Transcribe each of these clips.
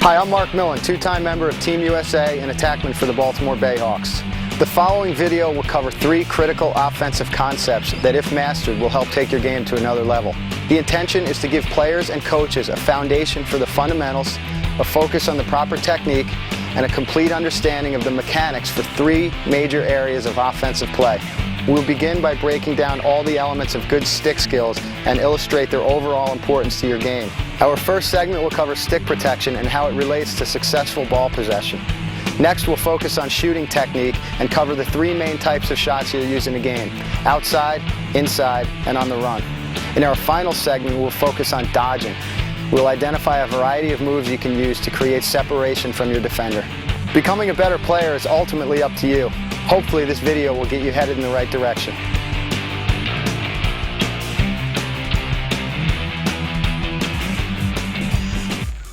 Hi, I'm Mark Millon, two-time member of Team USA and attackman for the Baltimore Bayhawks. The following video will cover 3 critical offensive concepts that, if mastered, will help take your game to another level. The intention is to give players and coaches a foundation for the fundamentals, a focus on the proper technique, and a complete understanding of the mechanics for 3 major areas of offensive play. We'll begin by breaking down all the elements of good stick skills and illustrate their overall importance to your game. Our first segment will cover stick protection and how it relates to successful ball possession. Next, we'll focus on shooting technique and cover the 3 main types of shots you'll use in a game: outside, inside, and on the run. In our final segment, we'll focus on dodging. We'll identify a variety of moves you can use to create separation from your defender. Becoming a better player is ultimately up to you. Hopefully this video will get you headed in the right direction.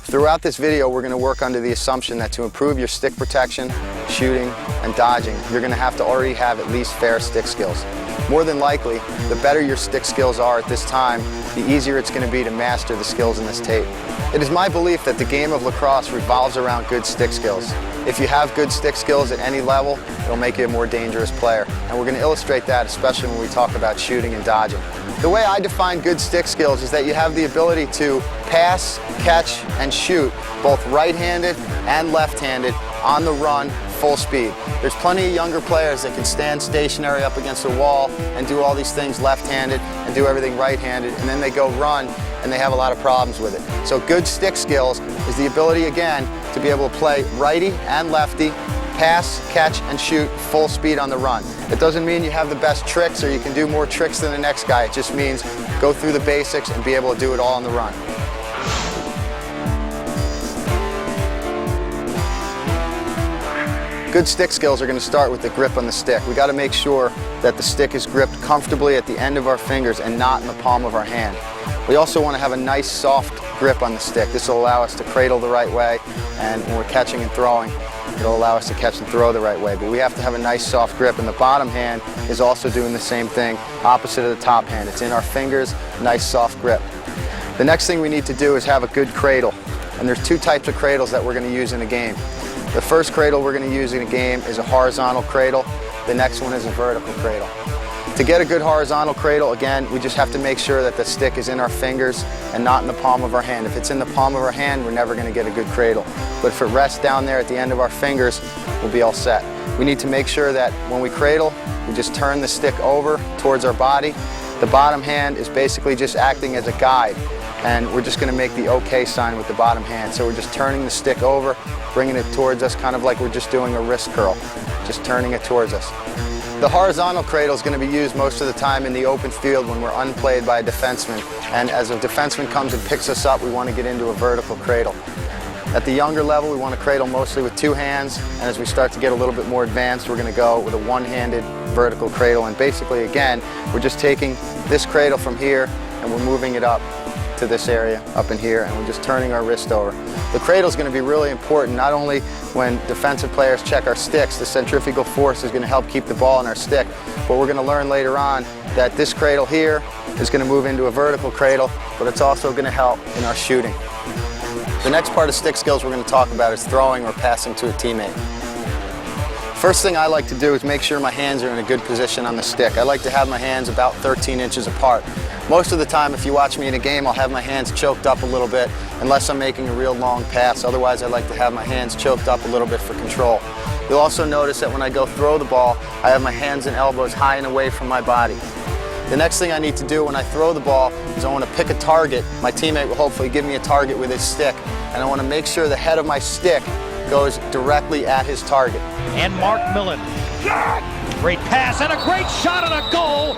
Throughout this video, we're going to work under the assumption that to improve your stick protection, shooting, and dodging, you're going to have to already have at least fair stick skills. More than likely, the better your stick skills are at this time, the easier it's going to be to master the skills in this tape. It is my belief that the game of lacrosse revolves around good stick skills. If you have good stick skills at any level, it'll make you a more dangerous player. And we're going to illustrate that, especially when we talk about shooting and dodging. The way I define good stick skills is that you have the ability to pass, catch, and shoot both right-handed and left-handed on the run, full speed. There's plenty of younger players that can stand stationary up against a wall and do all these things left-handed and do everything right-handed, and then they go run and they have a lot of problems with it. So good stick skills is the ability, again, to be able to play righty and lefty, pass, catch, and shoot full speed on the run. It doesn't mean you have the best tricks or you can do more tricks than the next guy. It just means go through the basics and be able to do it all on the run. Good stick skills are going to start with the grip on the stick. We got to make sure that the stick is gripped comfortably at the end of our fingers and not in the palm of our hand. We also want to have a nice soft grip on the stick. This will allow us to cradle the right way, and when we're catching and throwing, it'll allow us to catch and throw the right way. But we have to have a nice soft grip, and the bottom hand is also doing the same thing, opposite of the top hand. It's in our fingers, nice soft grip. The next thing we need to do is have a good cradle, and there's 2 types of cradles that we're going to use in a game. The first cradle we're going to use in a game is a horizontal cradle. The next one is a vertical cradle. To get a good horizontal cradle, again, we just have to make sure that the stick is in our fingers and not in the palm of our hand. If it's in the palm of our hand, we're never going to get a good cradle. But if it rests down there at the end of our fingers, we'll be all set. We need to make sure that when we cradle, we just turn the stick over towards our body. The bottom hand is basically just acting as a guide, and we're just going to make the OK sign with the bottom hand. So we're just turning the stick over, bringing it towards us, kind of like we're just doing a wrist curl, just turning it towards us. The horizontal cradle is going to be used most of the time in the open field when we're unplayed by a defenseman. And as a defenseman comes and picks us up, we want to get into a vertical cradle. At the younger level, we want to cradle mostly with 2 hands. And as we start to get a little bit more advanced, we're going to go with a one-handed vertical cradle. And basically, again, we're just taking this cradle from here and we're moving it up to this area up in here, and we're just turning our wrist over. The cradle is going to be really important, not only when defensive players check our sticks. The centrifugal force is going to help keep the ball in our stick, but we're going to learn later on that this cradle here is going to move into a vertical cradle, but it's also going to help in our shooting. The next part of stick skills we're going to talk about is throwing or passing to a teammate. First thing I like to do is make sure my hands are in a good position on the stick. I like to have my hands about 13 inches apart. Most of the time, if you watch me in a game, I'll have my hands choked up a little bit unless I'm making a real long pass. Otherwise, I like to have my hands choked up a little bit for control. You'll also notice that when I go throw the ball, I have my hands and elbows high and away from my body. The next thing I need to do when I throw the ball is I want to pick a target. My teammate will hopefully give me a target with his stick, and I want to make sure the head of my stick goes directly at his target. And Mark Millon. Great pass and a great shot and a goal.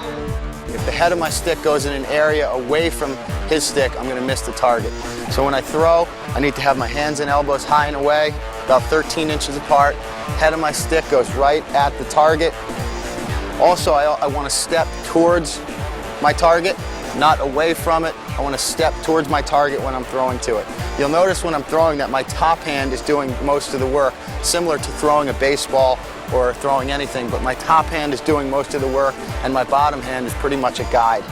If the head of my stick goes in an area away from his stick, I'm going to miss the target. So when I throw, I need to have my hands and elbows high and away, about 13 inches apart. Head of my stick goes right at the target. Also, I want to step towards my target, not away from it. I want to step towards my target when I'm throwing to it. You'll notice when I'm throwing that my top hand is doing most of the work, similar to throwing a baseball or throwing anything, but my top hand is doing most of the work and my bottom hand is pretty much a guide.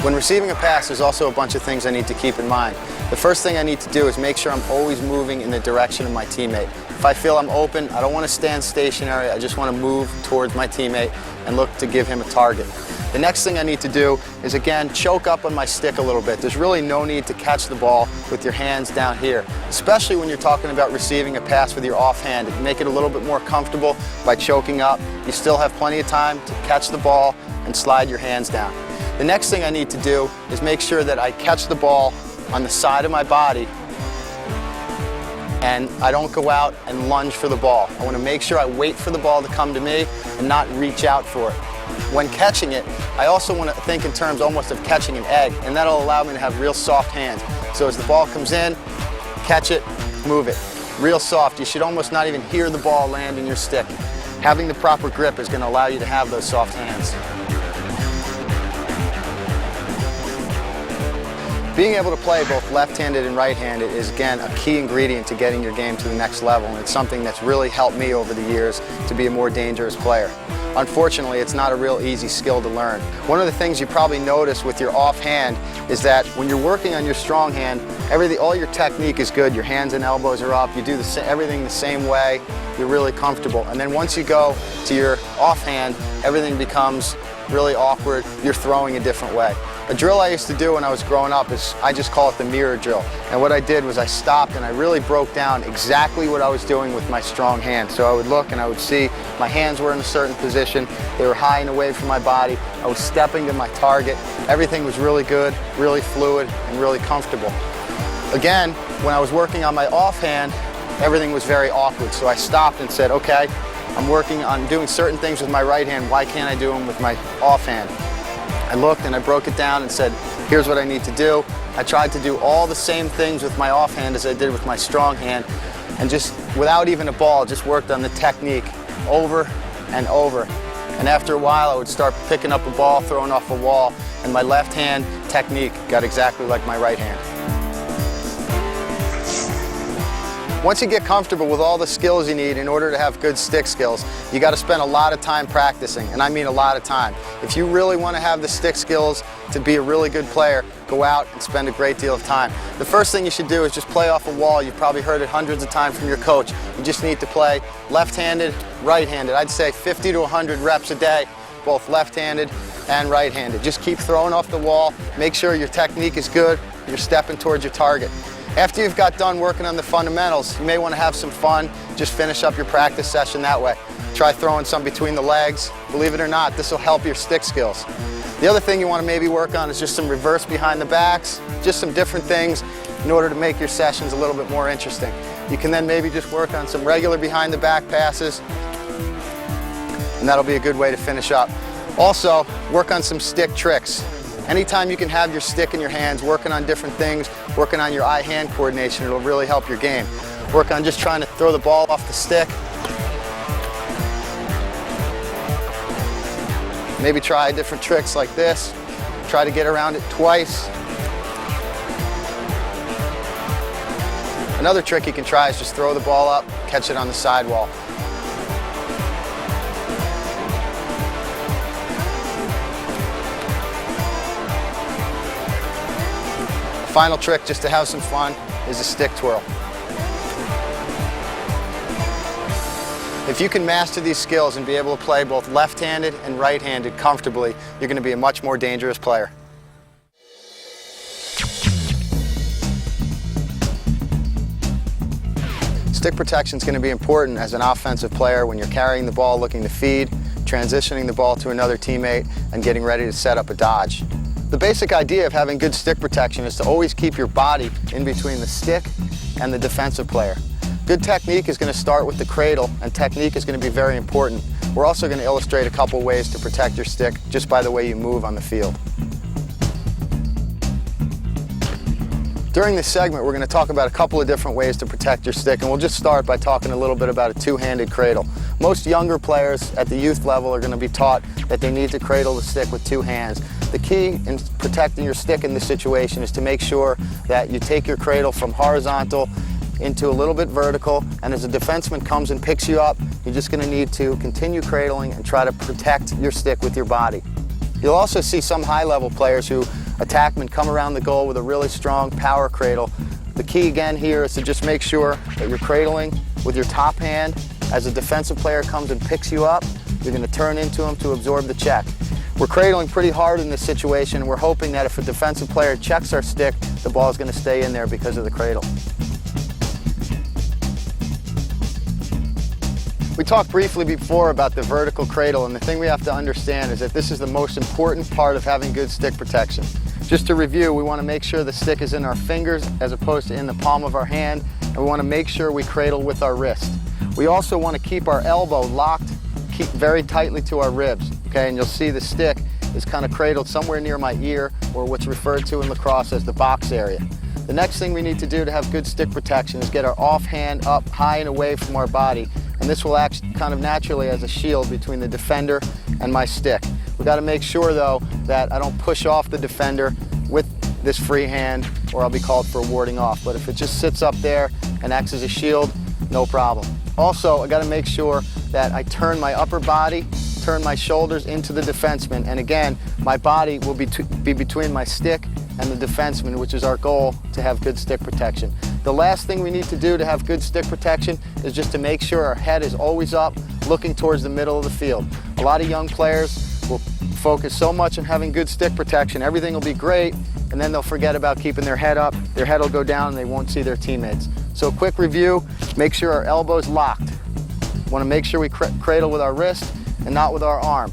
When receiving a pass, there's also a bunch of things I need to keep in mind. The first thing I need to do is make sure I'm always moving in the direction of my teammate. If I feel I'm open, I don't want to stand stationary, I just want to move towards my teammate and look to give him a target. The next thing I need to do is, again, choke up on my stick a little bit. There's really no need to catch the ball with your hands down here, especially when you're talking about receiving a pass with your offhand. Make it a little bit more comfortable by choking up. You still have plenty of time to catch the ball and slide your hands down. The next thing I need to do is make sure that I catch the ball on the side of my body and I don't go out and lunge for the ball. I want to make sure I wait for the ball to come to me and not reach out for it. When catching it, I also want to think in terms almost of catching an egg, and that'll allow me to have real soft hands. So as the ball comes in, catch it, move it. Real soft. You should almost not even hear the ball land in your stick. Having the proper grip is going to allow you to have those soft hands. Being able to play both left-handed and right-handed is, again, a key ingredient to getting your game to the next level, and it's something that's really helped me over the years to be a more dangerous player. Unfortunately, it's not a real easy skill to learn. One of the things you probably notice with your offhand is that when you're working on your strong hand, all your technique is good. Your hands and elbows are up. You do everything the same way. You're really comfortable. And then once you go to your offhand, everything becomes really awkward. You're throwing a different way. A drill I used to do when I was growing up is, I just call it the mirror drill. And what I did was I stopped and I really broke down exactly what I was doing with my strong hand. So I would look and I would see my hands were in a certain position. They were high and away from my body. I was stepping to my target. Everything was really good, really fluid, and really comfortable. Again, when I was working on my offhand, everything was very awkward. So I stopped and said, okay, I'm working on doing certain things with my right hand. Why can't I do them with my offhand? I looked and I broke it down and said, here's what I need to do. I tried to do all the same things with my offhand as I did with my strong hand, and just without even a ball, just worked on the technique over and over. And after a while, I would start picking up a ball, throwing off a wall, and my left hand technique got exactly like my right hand. Once you get comfortable with all the skills you need in order to have good stick skills, you got to spend a lot of time practicing, and I mean a lot of time. If you really want to have the stick skills to be a really good player, go out and spend a great deal of time. The first thing you should do is just play off a wall. You've probably heard it hundreds of times from your coach. You just need to play left-handed, right-handed. I'd say 50 to 100 reps a day, both left-handed and right-handed. Just keep throwing off the wall. Make sure your technique is good. You're stepping towards your target. After you've got done working on the fundamentals, you may want to have some fun. Just finish up your practice session that way. Try throwing some between the legs. Believe it or not, this will help your stick skills. The other thing you want to maybe work on is just some reverse behind the backs, just some different things in order to make your sessions a little bit more interesting. You can then maybe just work on some regular behind the back passes, and that'll be a good way to finish up. Also, work on some stick tricks. Anytime you can have your stick in your hands, working on different things, working on your eye-hand coordination, it'll really help your game. Work on just trying to throw the ball off the stick. Maybe try different tricks like this. Try to get around it twice. Another trick you can try is just throw the ball up, catch it on the sidewall. final trick, just to have some fun, is a stick twirl. If you can master these skills and be able to play both left-handed and right-handed comfortably, you're going to be a much more dangerous player. Stick protection is going to be important as an offensive player when you're carrying the ball looking to feed, transitioning the ball to another teammate, and getting ready to set up a dodge. The basic idea of having good stick protection is to always keep your body in between the stick and the defensive player. Good technique is going to start with the cradle, and technique is going to be very important. We're also going to illustrate a couple ways to protect your stick just by the way you move on the field. During this segment, we're going to talk about a couple of different ways to protect your stick, and we'll just start by talking a little bit about a two-handed cradle. Most younger players at the youth level are going to be taught that they need to cradle the stick with two hands. The key in protecting your stick in this situation is to make sure that you take your cradle from horizontal into a little bit vertical, and as a defenseman comes and picks you up, you're just going to need to continue cradling and try to protect your stick with your body. You'll also see some high-level players who attackmen come around the goal with a really strong power cradle. The key again here is to just make sure that you're cradling with your top hand. As a defensive player comes and picks you up, you're going to turn into him to absorb the check. We're cradling pretty hard in this situation, and we're hoping that if a defensive player checks our stick, the ball is going to stay in there because of the cradle. We talked briefly before about the vertical cradle, and the thing we have to understand is that this is the most important part of having good stick protection. Just to review, we want to make sure the stick is in our fingers as opposed to in the palm of our hand, and we want to make sure we cradle with our wrist. We also want to keep our elbow locked, keep very tightly to our ribs, okay? And you'll see the stick is kind of cradled somewhere near my ear, or what's referred to in lacrosse as the box area. The next thing we need to do to have good stick protection is get our offhand up high and away from our body, and this will act kind of naturally as a shield between the defender and my stick. We've got to make sure though that I don't push off the defender with this free hand, or I'll be called for warding off. But if it just sits up there and acts as a shield, no problem. Also, I got to make sure that I turn my upper body, turn my shoulders into the defenseman, and again, my body will be between my stick and the defenseman, which is our goal to have good stick protection. The last thing we need to do to have good stick protection is just to make sure our head is always up, looking towards the middle of the field. A lot of young players will focus so much on having good stick protection, everything will be great, and then they'll forget about keeping their head up, their head will go down, and they won't see their teammates. So a quick review, make sure our elbow's locked. We want to make sure we cradle with our wrist and not with our arm.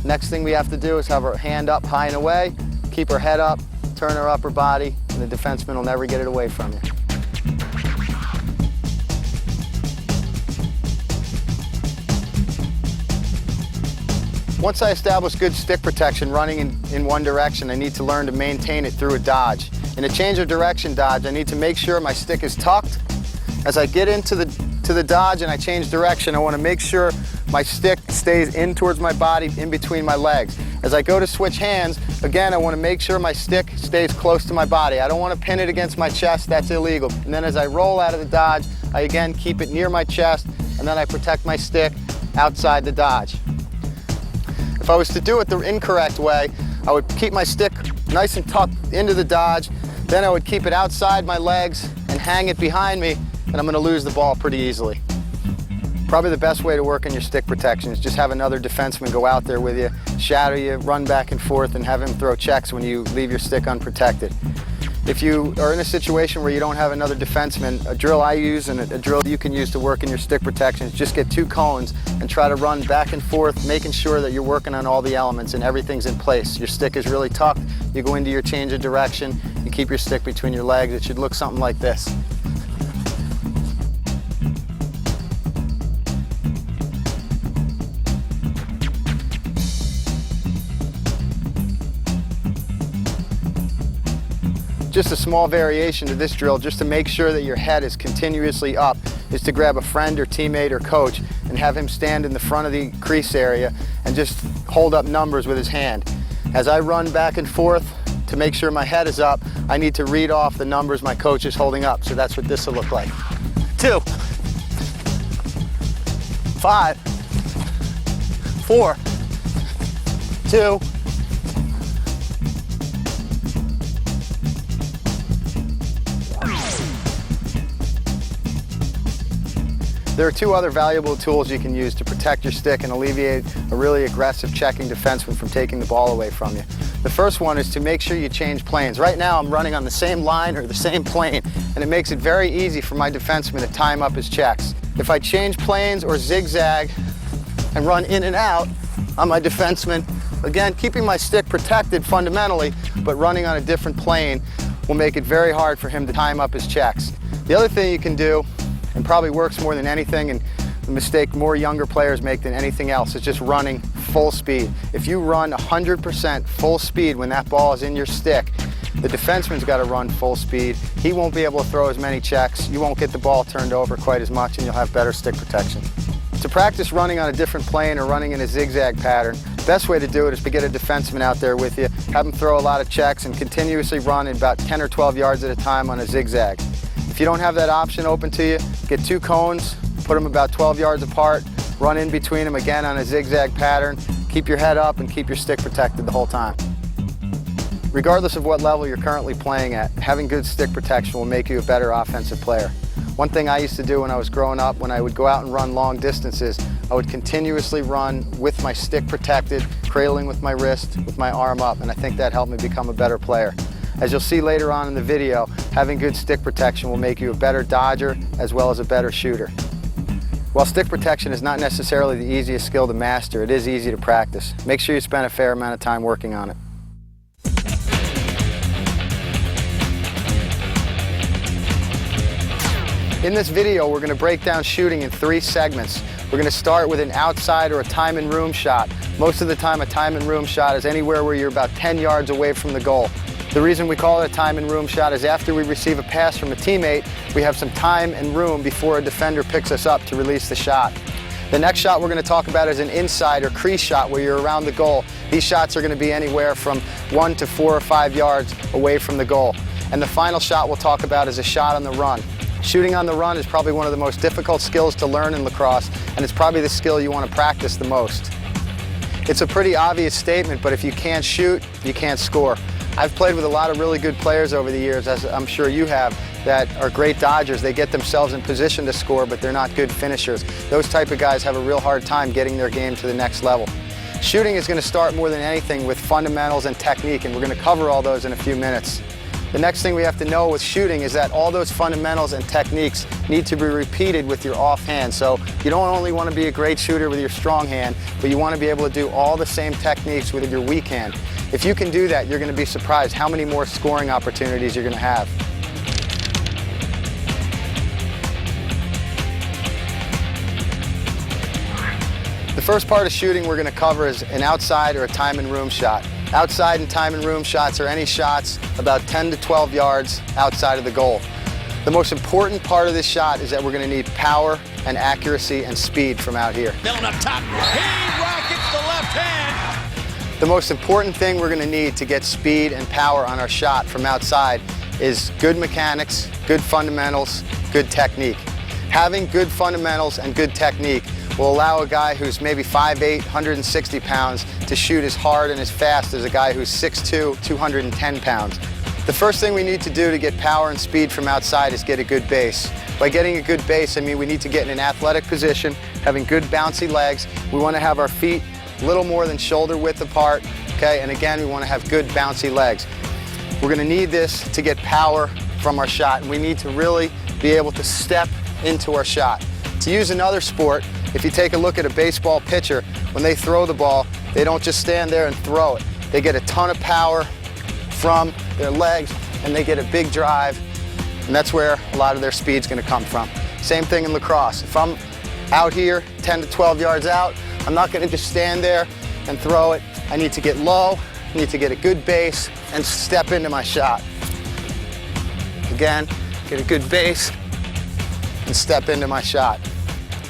Next thing we have to do is have our hand up high and away, keep our head up, turn our upper body, and the defenseman will never get it away from you. Once I establish good stick protection running in one direction, I need to learn to maintain it through a dodge. In a change of direction dodge, I need to make sure my stick is tucked. As I get into the dodge and I change direction, I want to make sure my stick stays in towards my body, in between my legs. As I go to switch hands, again, I want to make sure my stick stays close to my body. I don't want to pin it against my chest, that's illegal. And then as I roll out of the dodge, I again keep it near my chest, and then I protect my stick outside the dodge. If I was to do it the incorrect way, I would keep my stick nice and tucked into the dodge, then I would keep it outside my legs and hang it behind me, and I'm going to lose the ball pretty easily. Probably the best way to work on your stick protection is just have another defenseman go out there with you, shadow you, run back and forth, and have him throw checks when you leave your stick unprotected. If you are in a situation where you don't have another defenseman, a drill I use and a drill you can use to work in your stick protection is just get two cones and try to run back and forth, making sure that you're working on all the elements and everything's in place. Your stick is really tucked, you go into your change of direction, you keep your stick between your legs. It should look something like this. Just a small variation to this drill, just to make sure that your head is continuously up, is to grab a friend or teammate or coach and have him stand in the front of the crease area and just hold up numbers with his hand. As I run back and forth to make sure my head is up, I need to read off the numbers my coach is holding up. So that's what this will look like. 2, 5, 4, 2, There are two other valuable tools you can use to protect your stick and alleviate a really aggressive checking defenseman from taking the ball away from you. The first one is to make sure you change planes. Right now I'm running on the same line or the same plane, and it makes it very easy for my defenseman to time up his checks. If I change planes or zigzag and run in and out on my defenseman, again, keeping my stick protected fundamentally, but running on a different plane will make it very hard for him to time up his checks. The other thing you can do, and probably works more than anything, and the mistake more younger players make than anything else, is just running full speed. If you run 100% full speed when that ball is in your stick, the defenseman's got to run full speed. He won't be able to throw as many checks. You won't get the ball turned over quite as much, and you'll have better stick protection. To practice running on a different plane or running in a zigzag pattern, the best way to do it is to get a defenseman out there with you, have him throw a lot of checks, and continuously run in about 10 or 12 yards at a time on a zigzag. If you don't have that option open to you, get 2 cones, put them about 12 yards apart, run in between them again on a zigzag pattern, keep your head up and keep your stick protected the whole time. Regardless of what level you're currently playing at, having good stick protection will make you a better offensive player. One thing I used to do when I was growing up, when I would go out and run long distances, I would continuously run with my stick protected, cradling with my wrist, with my arm up, and I think that helped me become a better player. As you'll see later on in the video, having good stick protection will make you a better dodger as well as a better shooter. While stick protection is not necessarily the easiest skill to master, it is easy to practice. Make sure you spend a fair amount of time working on it. In this video, we're going to break down shooting in 3 segments. We're going to start with an outside or a time and room shot. Most of the time, a time and room shot is anywhere where you're about 10 yards away from the goal. The reason we call it a time and room shot is after we receive a pass from a teammate, we have some time and room before a defender picks us up to release the shot. The next shot we're going to talk about is an inside or crease shot where you're around the goal. These shots are going to be anywhere from 1 to 4 or 5 yards away from the goal. And the final shot we'll talk about is a shot on the run. Shooting on the run is probably one of the most difficult skills to learn in lacrosse, and it's probably the skill you want to practice the most. It's a pretty obvious statement, but if you can't shoot, you can't score. I've played with a lot of really good players over the years, as I'm sure you have, that are great dodgers. They get themselves in position to score, but they're not good finishers. Those type of guys have a real hard time getting their game to the next level. Shooting is going to start more than anything with fundamentals and technique, and we're going to cover all those in a few minutes. The next thing we have to know with shooting is that all those fundamentals and techniques need to be repeated with your offhand. So you don't only want to be a great shooter with your strong hand, but you want to be able to do all the same techniques with your weak hand. If you can do that, you're going to be surprised how many more scoring opportunities you're going to have. The first part of shooting we're going to cover is an outside or a time and room shot. Outside and time and room shots are any shots about 10 to 12 yards outside of the goal. The most important part of this shot is that we're going to need power and accuracy and speed from out here. Millon up top. He rockets the left hand. The most important thing we're going to need to get speed and power on our shot from outside is good mechanics, good fundamentals, good technique. Having good fundamentals and good technique will allow a guy who's maybe 5'8", 160 pounds to shoot as hard and as fast as a guy who's 6'2", 210 pounds. The first thing we need to do to get power and speed from outside is get a good base. By getting a good base, I mean we need to get in an athletic position, having good bouncy legs. We want to have our feet a little more than shoulder width apart, okay? And again, we want to have good bouncy legs. We're going to need this to get power from our shot, and we need to really be able to step into our shot. To use another sport, if you take a look at a baseball pitcher, when they throw the ball, they don't just stand there and throw it. They get a ton of power from their legs, and they get a big drive, and that's where a lot of their speed's going to come from. Same thing in lacrosse. If I'm out here 10 to 12 yards out, I'm not going to just stand there and throw it. I need to get low, I need to get a good base, and step into my shot. Again, get a good base, and step into my shot.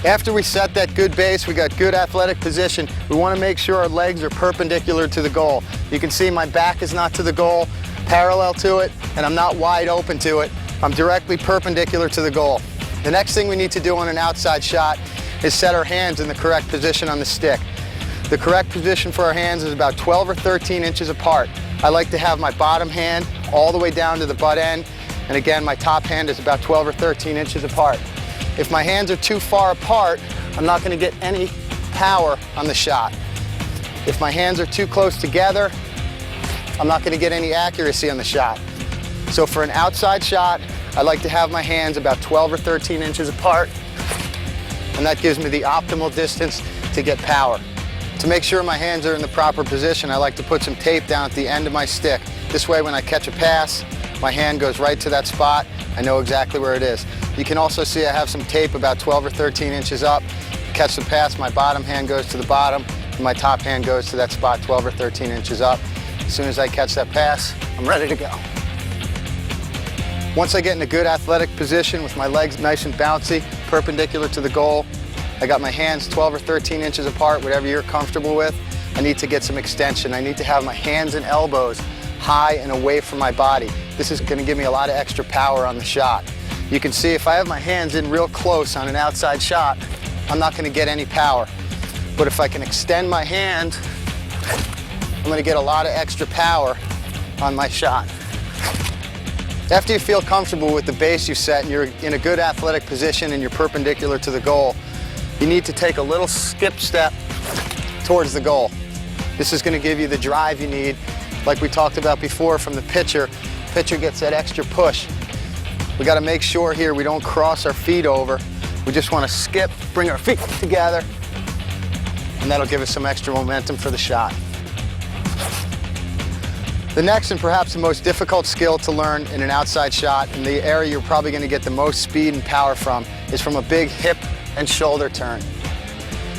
After we set that good base, we got good athletic position, we want to make sure our legs are perpendicular to the goal. You can see my back is not to the goal, parallel to it, and I'm not wide open to it. I'm directly perpendicular to the goal. The next thing we need to do on an outside shot is set our hands in the correct position on the stick. The correct position for our hands is about 12 or 13 inches apart. I like to have my bottom hand all the way down to the butt end, and again, my top hand is about 12 or 13 inches apart. If my hands are too far apart, I'm not going to get any power on the shot. If my hands are too close together, I'm not going to get any accuracy on the shot. So for an outside shot, I like to have my hands about 12 or 13 inches apart, and that gives me the optimal distance to get power. To make sure my hands are in the proper position, I like to put some tape down at the end of my stick. This way, when I catch a pass, my hand goes right to that spot. I know exactly where it is. You can also see I have some tape about 12 or 13 inches up. Catch the pass, my bottom hand goes to the bottom, and my top hand goes to that spot 12 or 13 inches up. As soon as I catch that pass, I'm ready to go. Once I get in a good athletic position with my legs nice and bouncy, perpendicular to the goal, I got my hands 12 or 13 inches apart, whatever you're comfortable with. I need to get some extension. I need to have my hands and elbows high and away from my body. This is going to give me a lot of extra power on the shot. You can see if I have my hands in real close on an outside shot, I'm not going to get any power. But if I can extend my hand, I'm going to get a lot of extra power on my shot. After you feel comfortable with the base you set and you're in a good athletic position and you're perpendicular to the goal, you need to take a little skip step towards the goal. This is going to give you the drive you need. Like we talked about before from the pitcher, pitcher gets that extra push. We got to make sure here we don't cross our feet over. We just want to skip, bring our feet together, and that'll give us some extra momentum for the shot. The next and perhaps the most difficult skill to learn in an outside shot, and the area you're probably going to get the most speed and power from, is from a big hip and shoulder turn.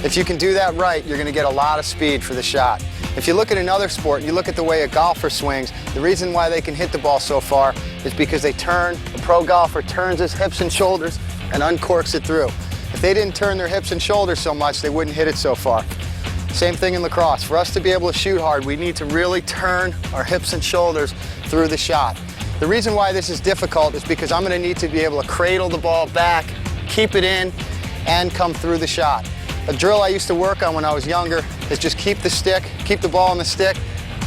If you can do that right, you're going to get a lot of speed for the shot. If you look at another sport, you look at the way a golfer swings, the reason why they can hit the ball so far is because they turn, a pro golfer turns his hips and shoulders and uncorks it through. If they didn't turn their hips and shoulders so much, they wouldn't hit it so far. Same thing in lacrosse. For us to be able to shoot hard, we need to really turn our hips and shoulders through the shot. The reason why this is difficult is because I'm going to need to be able to cradle the ball back, keep it in, and come through the shot. A drill I used to work on when I was younger is just keep the ball on the stick,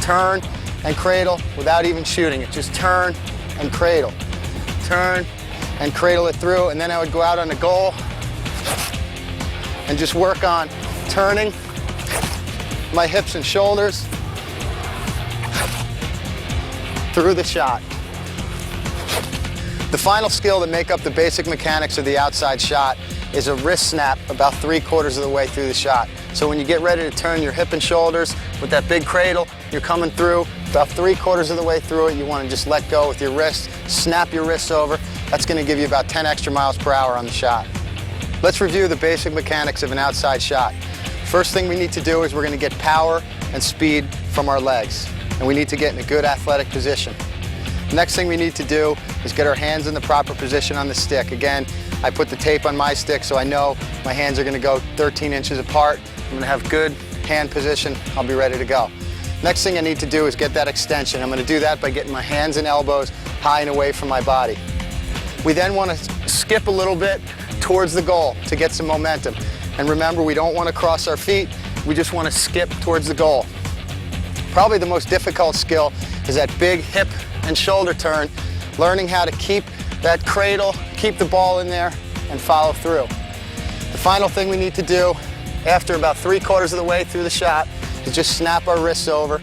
turn and cradle without even shooting it. Just turn and cradle. Turn and cradle it through, and then I would go out on the goal and just work on turning my hips and shoulders through the shot. The final skill that make up the basic mechanics of the outside shot is a wrist snap about 3/4 of the way through the shot. So when you get ready to turn your hip and shoulders with that big cradle, you're coming through about 3/4 of the way through it. You want to just let go with your wrist, snap your wrists over. That's going to give you about 10 extra miles per hour on the shot. Let's review the basic mechanics of an outside shot. First thing we need to do is we're going to get power and speed from our legs, and we need to get in a good athletic position. The next thing we need to do is get our hands in the proper position on the stick. Again, I put the tape on my stick so I know my hands are going to go 13 inches apart. I'm going to have good hand position. I'll be ready to go. Next thing I need to do is get that extension. I'm going to do that by getting my hands and elbows high and away from my body. We then want to skip a little bit towards the goal to get some momentum. And remember, we don't want to cross our feet. We just want to skip towards the goal. Probably the most difficult skill is that big hip and shoulder turn, learning how to keep that cradle, keep the ball in there, and follow through. The final thing we need to do after about 3/4 of the way through the shot is just snap our wrists over,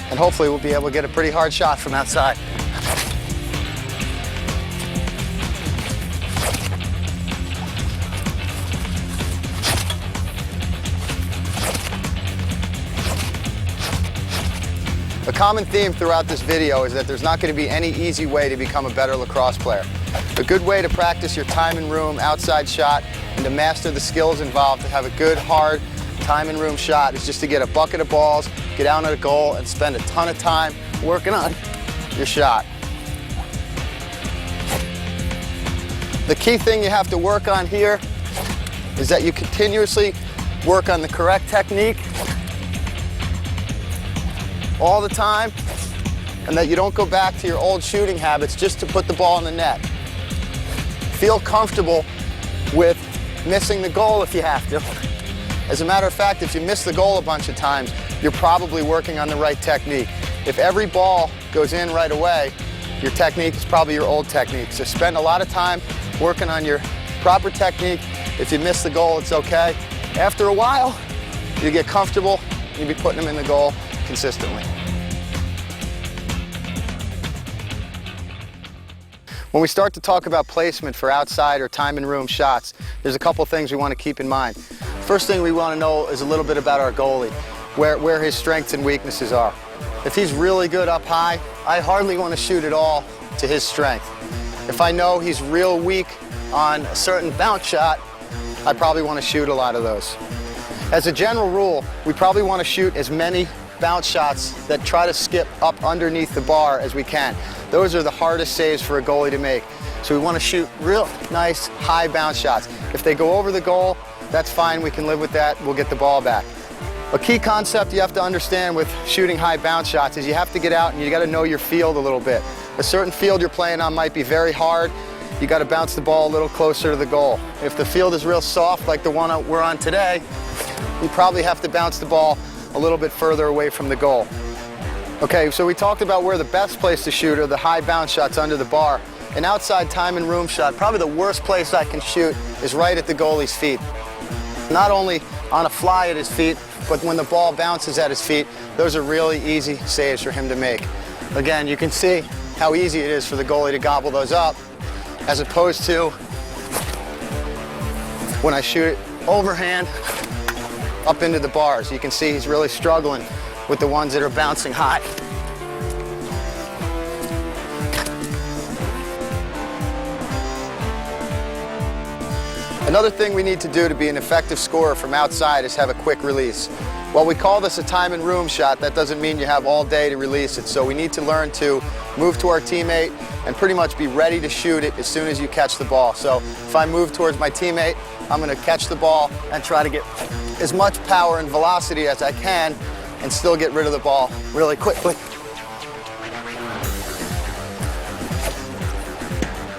and hopefully we'll be able to get a pretty hard shot from outside. A common theme throughout this video is that there's not going to be any easy way to become a better lacrosse player. A good way to practice your time and room outside shot and to master the skills involved to have a good, hard time and room shot is just to get a bucket of balls, get out on a goal, and spend a ton of time working on your shot. The key thing you have to work on here is that you continuously work on the correct technique all the time, and that you don't go back to your old shooting habits just to put the ball in the net. Feel comfortable with missing the goal if you have to. As a matter of fact, if you miss the goal a bunch of times, you're probably working on the right technique. If every ball goes in right away, your technique is probably your old technique. So spend a lot of time working on your Proper technique. If you miss the goal, it's okay. After a while, you get comfortable, and you'll be putting them in the goal consistently. When we start to talk about placement for outside or time and room shots, there's a couple things we want to keep in mind. First thing we want to know is a little bit about our goalie, where his strengths and weaknesses are. If he's really good up high, I hardly want to shoot at all to his strength. If I know he's real weak on a certain bounce shot, I probably want to shoot a lot of those. As a general rule, we probably want to shoot as many bounce shots that try to skip up underneath the bar as we can. Those are the hardest saves for a goalie to make. So we want to shoot real nice high bounce shots. If they go over the goal, that's fine, we can live with that, we'll get the ball back. A key concept you have to understand with shooting high bounce shots is you have to get out and you got to know your field a little bit. A certain field you're playing on might be very hard. You got to bounce the ball a little closer to the goal. If the field is real soft like the one we're on today, you probably have to bounce the ball a little bit further away from the goal. Okay, so we talked about where the best place to shoot are the high bounce shots under the bar. An outside time and room shot, probably the worst place I can shoot is right at the goalie's feet. Not only on a fly at his feet, but when the ball bounces at his feet, those are really easy saves for him to make. Again, you can see how easy it is for the goalie to gobble those up, as opposed to when I shoot it overhand up into the bars. You can see he's really struggling with the ones that are bouncing high. Another thing we need to do to be an effective scorer from outside is have a quick release. While we call this a time and room shot, that doesn't mean you have all day to release it. So we need to learn to move to our teammate and pretty much be ready to shoot it as soon as you catch the ball. So if I move towards my teammate, I'm going to catch the ball and try to get as much power and velocity as I can and still get rid of the ball really quickly.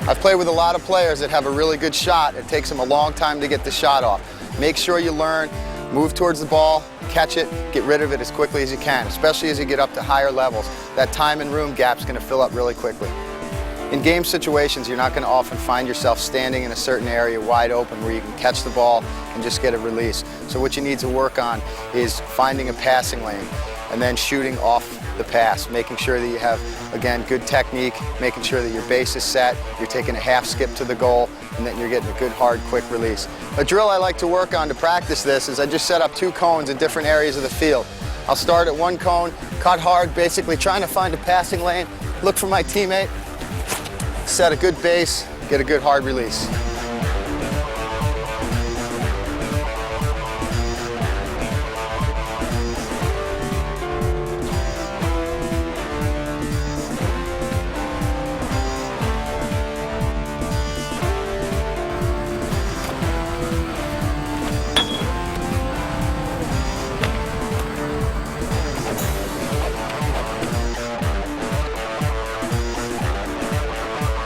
I've played with a lot of players that have a really good shot. It takes them a long time to get the shot off. Make sure you learn, move towards the ball, catch it, get rid of it as quickly as you can, especially as you get up to higher levels. That time and room gap's going to fill up really quickly. In game situations, you're not going to often find yourself standing in a certain area wide open where you can catch the ball and just get a release. So what you need to work on is finding a passing lane and then shooting off the pass, making sure that you have, again, good technique, making sure that your base is set, you're taking a half skip to the goal, and that you're getting a good, hard, quick release. A drill I like to work on to practice this is I just set up 2 cones in different areas of the field. I'll start at one cone, cut hard, basically trying to find a passing lane, look for my teammate, set a good base, get a good hard release.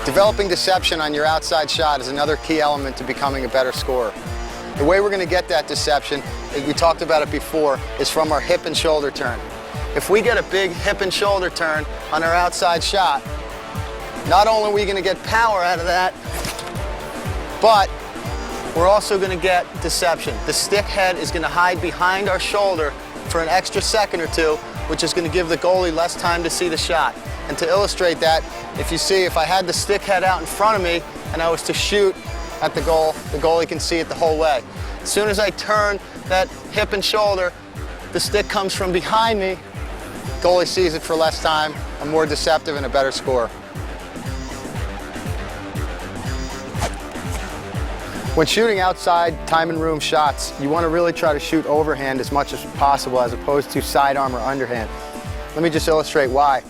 Developing deception on your outside shot is another key element to becoming a better scorer. The way we're going to get that deception, we talked about it before, is from our hip and shoulder turn. If we get a big hip and shoulder turn on our outside shot, not only are we going to get power out of that, but we're also going to get deception. The stick head is going to hide behind our shoulder for an extra second or two, which is going to give the goalie less time to see the shot. And to illustrate that, if you see, if I had the stick head out in front of me and I was to shoot at the goalie can see it the whole way. As soon as I turn that hip and shoulder, the stick comes from behind me, goalie sees it for less time, I'm more deceptive and a better scorer. When shooting outside time and room shots, you want to really try to shoot overhand as much as possible as opposed to sidearm or underhand. Let me just illustrate why.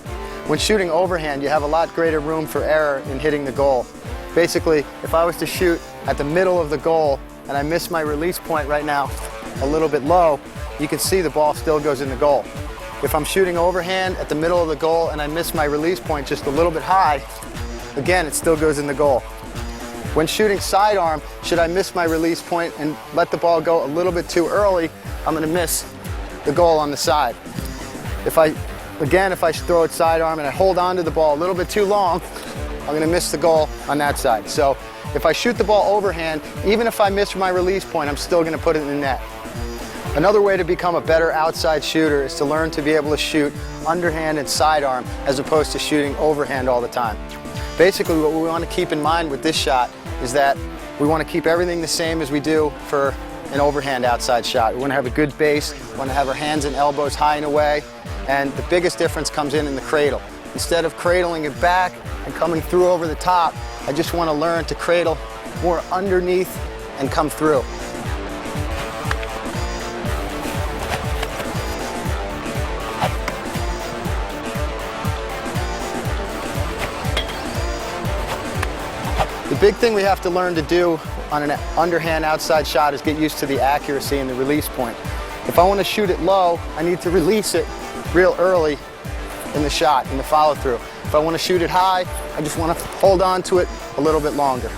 When shooting overhand, you have a lot greater room for error in hitting the goal. Basically, if I was to shoot at the middle of the goal and I miss my release point right now a little bit low, you can see the ball still goes in the goal. If I'm shooting overhand at the middle of the goal and I miss my release point just a little bit high, again, it still goes in the goal. When shooting sidearm, should I miss my release point and let the ball go a little bit too early, I'm going to miss the goal on the side. If I throw it sidearm and I hold on to the ball a little bit too long, I'm going to miss the goal on that side. So If I shoot the ball overhand, even if I miss my release point, I'm still going to put it in the net. Another way to become a better outside shooter is to learn to be able to shoot underhand and sidearm as opposed to shooting overhand all the time. Basically, what we want to keep in mind with this shot is that we want to keep everything the same as we do for an overhand outside shot. We want to have a good base, we want to have our hands and elbows high and away, and the biggest difference comes in the cradle. Instead of cradling it back and coming through over the top, I just want to learn to cradle more underneath and come through. The big thing we have to learn to do on an underhand outside shot is get used to the accuracy and the release point. If I want to shoot it low, I need to release it real early in the shot, in the follow through. If I want to shoot it high, I just want to hold on to it a little bit longer.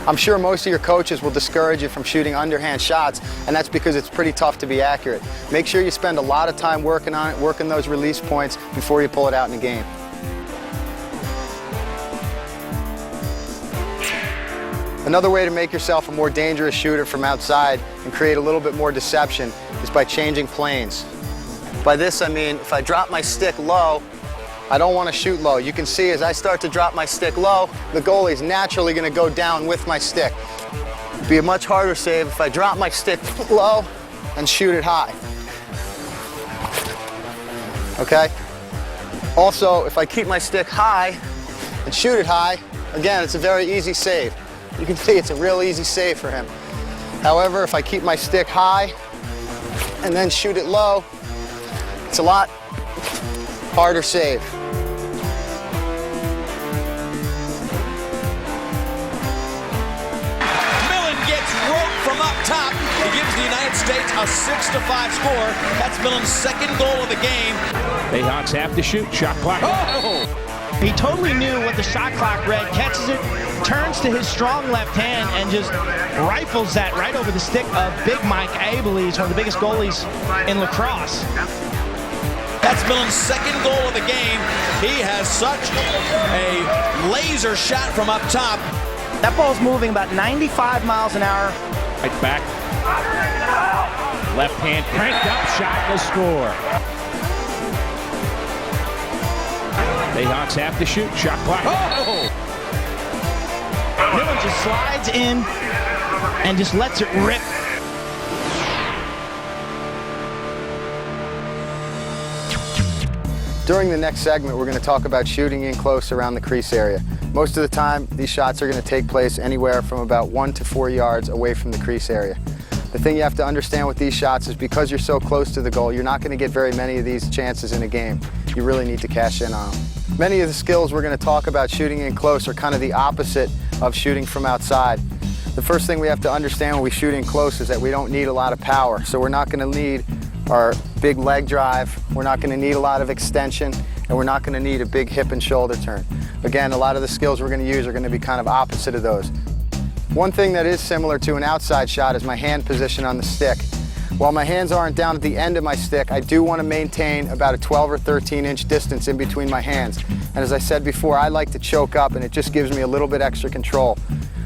I'm sure most of your coaches will discourage you from shooting underhand shots, and that's because it's pretty tough to be accurate. Make sure you spend a lot of time working on it, working those release points before you pull it out in the game. Another way to make yourself a more dangerous shooter from outside and create a little bit more deception is by changing planes. By this I mean, if I drop my stick low, I don't want to shoot low. You can see as I start to drop my stick low, the goalie's naturally going to go down with my stick. It'd be a much harder save if I drop my stick low and shoot it high. Okay? Also, if I keep my stick high and shoot it high, again, it's a very easy save. You can see it's a real easy save for him. However, if I keep my stick high and then shoot it low, it's a lot harder save. Millon gets roped from up top. He gives the United States a 6-5 score. That's Millon's second goal of the game. Bayhawks have to shoot. Shot clock. Oh! He totally knew what the shot clock read, catches it, turns to his strong left hand, and just rifles that right over the stick of Big Mike Abel. He's one of the biggest goalies in lacrosse. That's Millon's second goal of the game. He has such a laser shot from up top. That ball's moving about 95 miles an hour. Right back. Left hand cranked up, shot will score. Bayhawks have to shoot. Shot clock. Oh! Millon just slides in and just lets it rip. During the next segment, we're going to talk about shooting in close around the crease area. Most of the time, these shots are going to take place anywhere from about 1 to 4 yards away from the crease area. The thing you have to understand with these shots is because you're so close to the goal, you're not going to get very many of these chances in a game. You really need to cash in on them. Many of the skills we're going to talk about shooting in close are kind of the opposite of shooting from outside. The first thing we have to understand when we shoot in close is that we don't need a lot of power. So we're not going to need our big leg drive, we're not going to need a lot of extension, and we're not going to need a big hip and shoulder turn. Again, a lot of the skills we're going to use are going to be kind of opposite of those. One thing that is similar to an outside shot is my hand position on the stick. While my hands aren't down at the end of my stick, I do want to maintain about a 12 or 13 inch distance in between my hands. And as I said before, I like to choke up, and it just gives me a little bit extra control.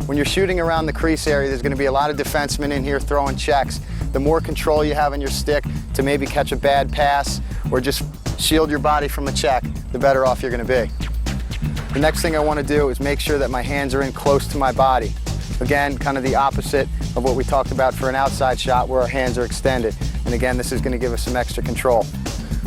When you're shooting around the crease area, there's going to be a lot of defensemen in here throwing checks. The more control you have on your stick to maybe catch a bad pass or just shield your body from a check, the better off you're going to be. The next thing I want to do is make sure that my hands are in close to my body. Again, kind of the opposite of what we talked about for an outside shot where our hands are extended. And again, this is going to give us some extra control.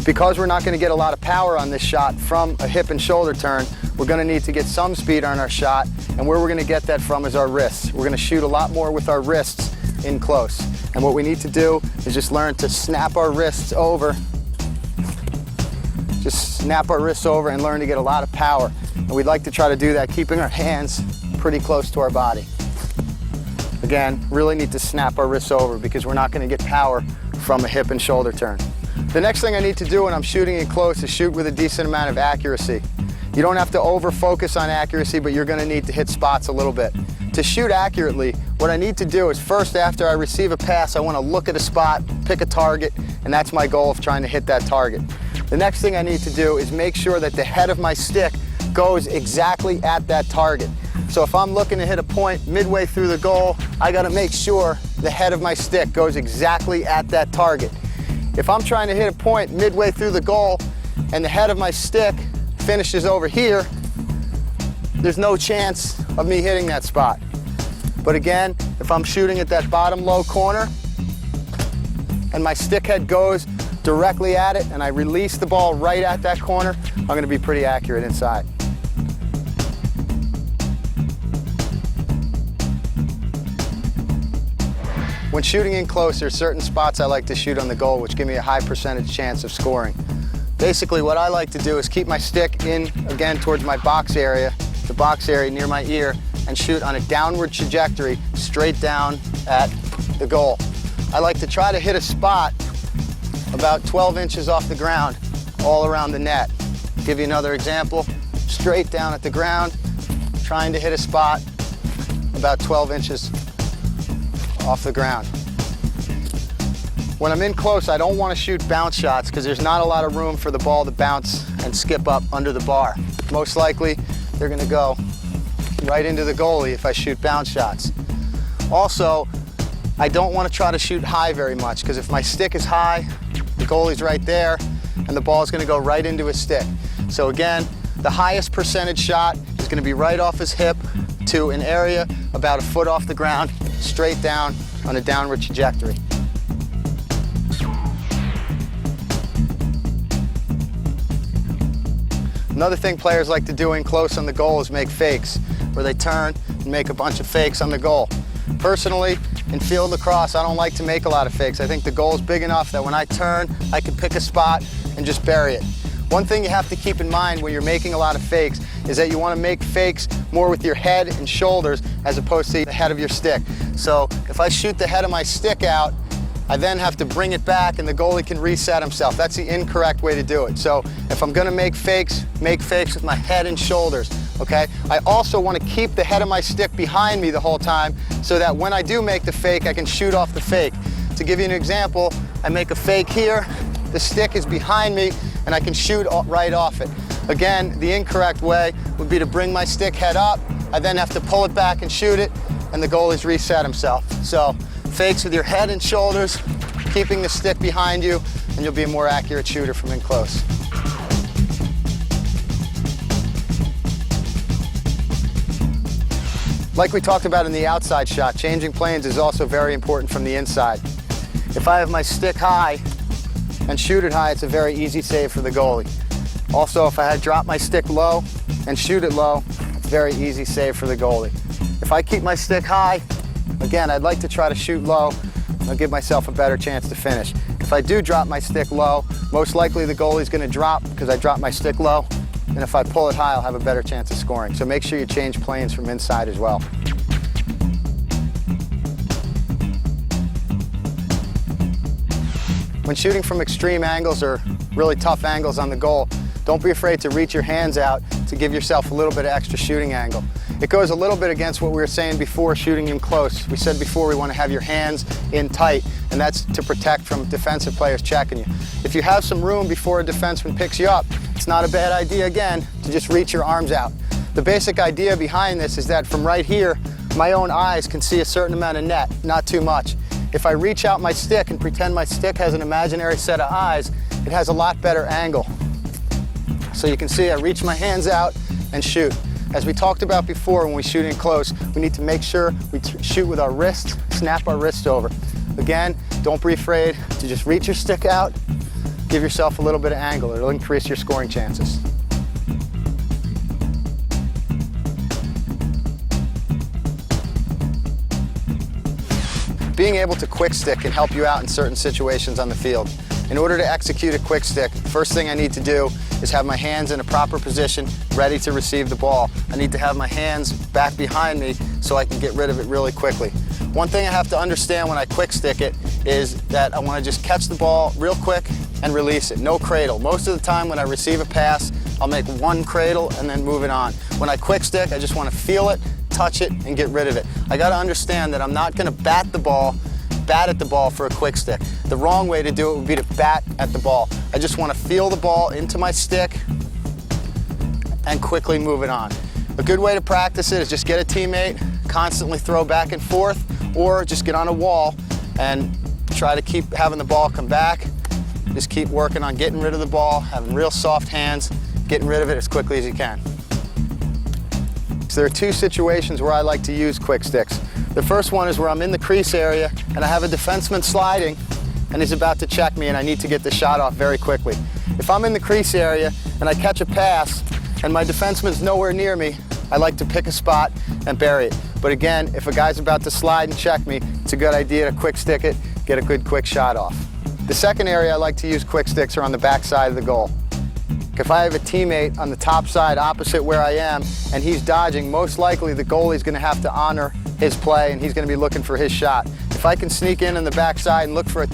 Because we're not going to get a lot of power on this shot from a hip and shoulder turn, we're going to need to get some speed on our shot, and where we're going to get that from is our wrists. We're going to shoot a lot more with our wrists in close. And what we need to do is just learn to snap our wrists over. Just snap our wrists over and learn to get a lot of power. And we'd like to try to do that keeping our hands pretty close to our body. Again, really need to snap our wrists over because we're not going to get power from a hip and shoulder turn. The next thing I need to do when I'm shooting in close is shoot with a decent amount of accuracy. You don't have to over-focus on accuracy, but you're going to need to hit spots a little bit. To shoot accurately, what I need to do is first, after I receive a pass, I want to look at a spot, pick a target, and that's my goal of trying to hit that target. The next thing I need to do is make sure that the head of my stick goes exactly at that target. So if I'm looking to hit a point midway through the goal, I gotta make sure the head of my stick goes exactly at that target. If I'm trying to hit a point midway through the goal and the head of my stick finishes over here, there's no chance of me hitting that spot. But again, if I'm shooting at that bottom low corner and my stick head goes directly at it and I release the ball right at that corner, I'm gonna be pretty accurate inside. When shooting in close, there's certain spots I like to shoot on the goal which give me a high percentage chance of scoring. Basically, what I like to do is keep my stick in, again, towards my box area, the box area near my ear, and shoot on a downward trajectory straight down at the goal. I like to try to hit a spot about 12 inches off the ground all around the net. Give you another example, straight down at the ground, trying to hit a spot about 12 inches off the ground. When I'm in close, I don't want to shoot bounce shots because there's not a lot of room for the ball to bounce and skip up under the bar. Most likely, they're going to go right into the goalie if I shoot bounce shots. Also, I don't want to try to shoot high very much because if my stick is high, the goalie's right there and the ball is going to go right into his stick. So again, the highest percentage shot is going to be right off his hip to an area about a foot off the ground, straight down on a downward trajectory. Another thing players like to do in close on the goal is make fakes, where they turn and make a bunch of fakes on the goal. Personally, in field lacrosse, I don't like to make a lot of fakes. I think the goal is big enough that when I turn, I can pick a spot and just bury it. One thing you have to keep in mind when you're making a lot of fakes is that you want to make fakes more with your head and shoulders as opposed to the head of your stick. So if I shoot the head of my stick out, I then have to bring it back and the goalie can reset himself. That's the incorrect way to do it. So if I'm gonna make fakes with my head and shoulders, okay? I also want to keep the head of my stick behind me the whole time so that when I do make the fake, I can shoot off the fake. To give you an example, I make a fake here, the stick is behind me, and I can shoot right off it. Again, the incorrect way would be to bring my stick head up, I then have to pull it back and shoot it, and the goalie's reset himself. So fakes with your head and shoulders, keeping the stick behind you, and you'll be a more accurate shooter from in close. Like we talked about in the outside shot, changing planes is also very important from the inside. If I have my stick high and shoot it high, it's a very easy save for the goalie. Also, if I had dropped my stick low and shoot it low, it's a very easy save for the goalie. If I keep my stick high, again, I'd like to try to shoot low. I'll give myself a better chance to finish. If I do drop my stick low, most likely the goalie's gonna drop because I dropped my stick low. And if I pull it high, I'll have a better chance of scoring. So make sure you change planes from inside as well. When shooting from extreme angles or really tough angles on the goal, don't be afraid to reach your hands out to give yourself a little bit of extra shooting angle. It goes a little bit against what we were saying before shooting in close. We said before we want to have your hands in tight, and that's to protect from defensive players checking you. If you have some room before a defenseman picks you up, it's not a bad idea, again, to just reach your arms out. The basic idea behind this is that from right here, my own eyes can see a certain amount of net, not too much. If I reach out my stick and pretend my stick has an imaginary set of eyes, it has a lot better angle. So you can see I reach my hands out and shoot. As we talked about before, when we shoot in close, we need to make sure we shoot with our wrist, snap our wrist over. Again, don't be afraid to just reach your stick out, give yourself a little bit of angle. It'll increase your scoring chances. Being able to quick stick can help you out in certain situations on the field. In order to execute a quick stick, the first thing I need to do is have my hands in a proper position, ready to receive the ball. I need to have my hands back behind me so I can get rid of it really quickly. One thing I have to understand when I quick stick it is that I want to just catch the ball real quick and release it, no cradle. Most of the time when I receive a pass, I'll make one cradle and then move it on. When I quick stick, I just want to feel it, touch it, and get rid of it. I got to understand that I'm not going to bat at the ball for a quick stick. The wrong way to do it would be to bat at the ball. I just want to feel the ball into my stick and quickly move it on. A good way to practice it is just get a teammate, constantly throw back and forth, or just get on a wall and try to keep having the ball come back. Just keep working on getting rid of the ball, having real soft hands, getting rid of it as quickly as you can. So there are two situations where I like to use quick sticks. The first one is where I'm in the crease area and I have a defenseman sliding and he's about to check me and I need to get the shot off very quickly. If I'm in the crease area and I catch a pass and my defenseman's nowhere near me, I like to pick a spot and bury it. But again, if a guy's about to slide and check me, it's a good idea to quick stick it, get a good quick shot off. The second area I like to use quick sticks are on the back side of the goal. If I have a teammate on the top side opposite where I am and he's dodging, most likely the goalie's going to have to honor his play and he's going to be looking for his shot. If I can sneak in on the back side and look for a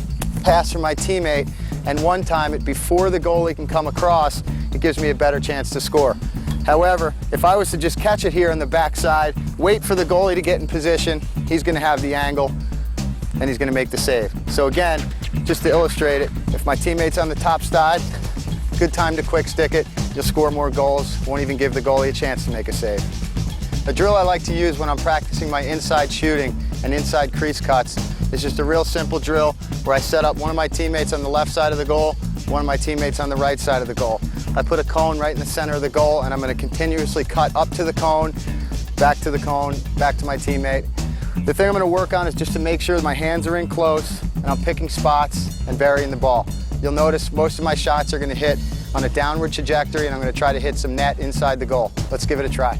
pass from my teammate and one time it before the goalie can come across, it gives me a better chance to score. However, if I was to just catch it here on the back side, wait for the goalie to get in position, he's going to have the angle and he's going to make the save. So again, just to illustrate it, if my teammate's on the top side, good time to quick stick it, you'll score more goals, won't even give the goalie a chance to make a save. A drill I like to use when I'm practicing my inside shooting and inside crease cuts is just a real simple drill where I set up one of my teammates on the left side of the goal, one of my teammates on the right side of the goal. I put a cone right in the center of the goal and I'm going to continuously cut up to the cone, back to my teammate. The thing I'm going to work on is just to make sure my hands are in close and I'm picking spots and burying the ball. You'll notice most of my shots are going to hit on a downward trajectory and I'm going to try to hit some net inside the goal. Let's give it a try.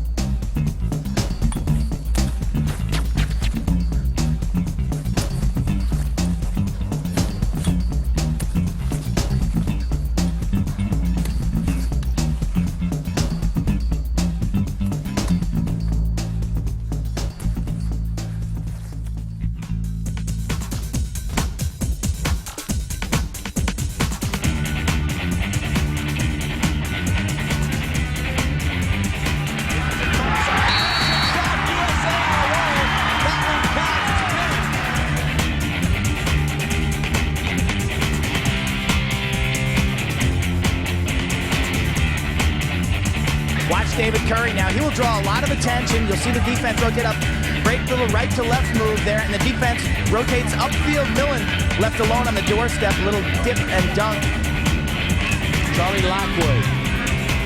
Watch David Curry now. He will draw a lot of attention. You'll see the defense rotate up. Great little right to left move there, and the defense rotates upfield. Millon left alone on the doorstep. Little dip and dunk. Charlie Lockwood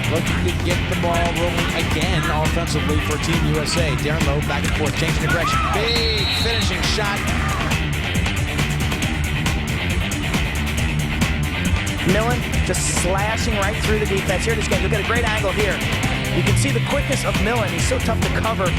looking to get the ball rolling again offensively for Team USA. Darren Lowe back and forth, changing the direction. Big finishing shot. Millon just slashing right through the defense. Here it is again. You'll get a great angle here. You can see the quickness of Millon. He's so tough to cover.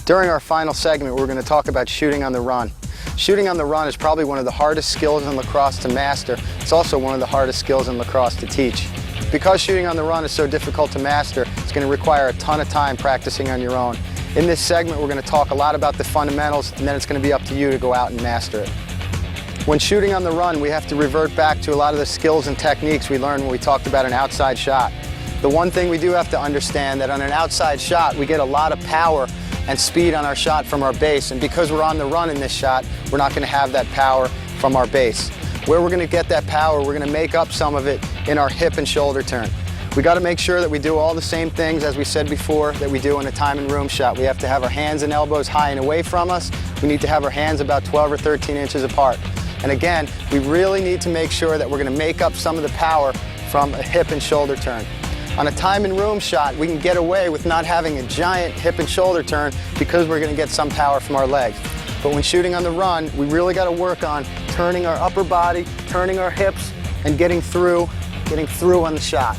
During our final segment, we're going to talk about shooting on the run. Shooting on the run is probably one of the hardest skills in lacrosse to master. It's also one of the hardest skills in lacrosse to teach. Because shooting on the run is so difficult to master, it's going to require a ton of time practicing on your own. In this segment, we're going to talk a lot about the fundamentals, and then it's going to be up to you to go out and master it. When shooting on the run, we have to revert back to a lot of the skills and techniques we learned when we talked about an outside shot. The one thing we do have to understand that on an outside shot, we get a lot of power and speed on our shot from our base, and because we're on the run in this shot, we're not going to have that power from our base. Where we're going to get that power, we're going to make up some of it in our hip and shoulder turn. We got to make sure that we do all the same things as we said before that we do in a time and room shot. We have to have our hands and elbows high and away from us. We need to have our hands about 12 or 13 inches apart. And again, we really need to make sure that we're going to make up some of the power from a hip and shoulder turn. On a time and room shot, we can get away with not having a giant hip and shoulder turn because we're going to get some power from our legs. But when shooting on the run, we really got to work on turning our upper body, turning our hips, and getting through on the shot.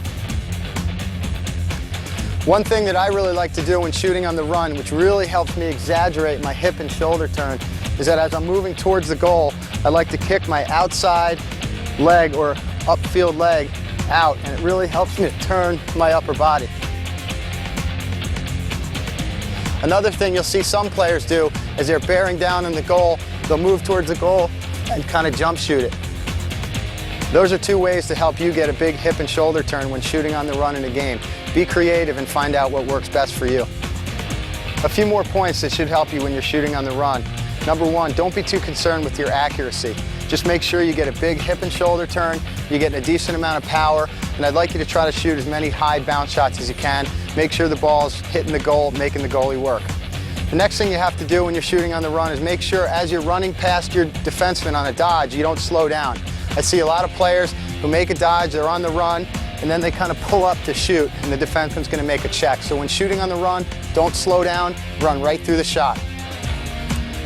One thing that I really like to do when shooting on the run, which really helps me exaggerate my hip and shoulder turn, is that as I'm moving towards the goal, I like to kick my outside leg or upfield leg out, and it really helps me to turn my upper body. Another thing you'll see some players do is they're bearing down on the goal, they'll move towards the goal and kind of jump shoot it. Those are two ways to help you get a big hip and shoulder turn when shooting on the run in a game. Be creative and find out what works best for you. A few more points that should help you when you're shooting on the run. Number one, don't be too concerned with your accuracy. Just make sure you get a big hip and shoulder turn, you get a decent amount of power, and I'd like you to try to shoot as many high bounce shots as you can. Make sure the ball's hitting the goal, making the goalie work. The next thing you have to do when you're shooting on the run is make sure as you're running past your defenseman on a dodge, you don't slow down. I see a lot of players who make a dodge, they're on the run, and then they kind of pull up to shoot, and the defenseman's going to make a check. So when shooting on the run, don't slow down, run right through the shot.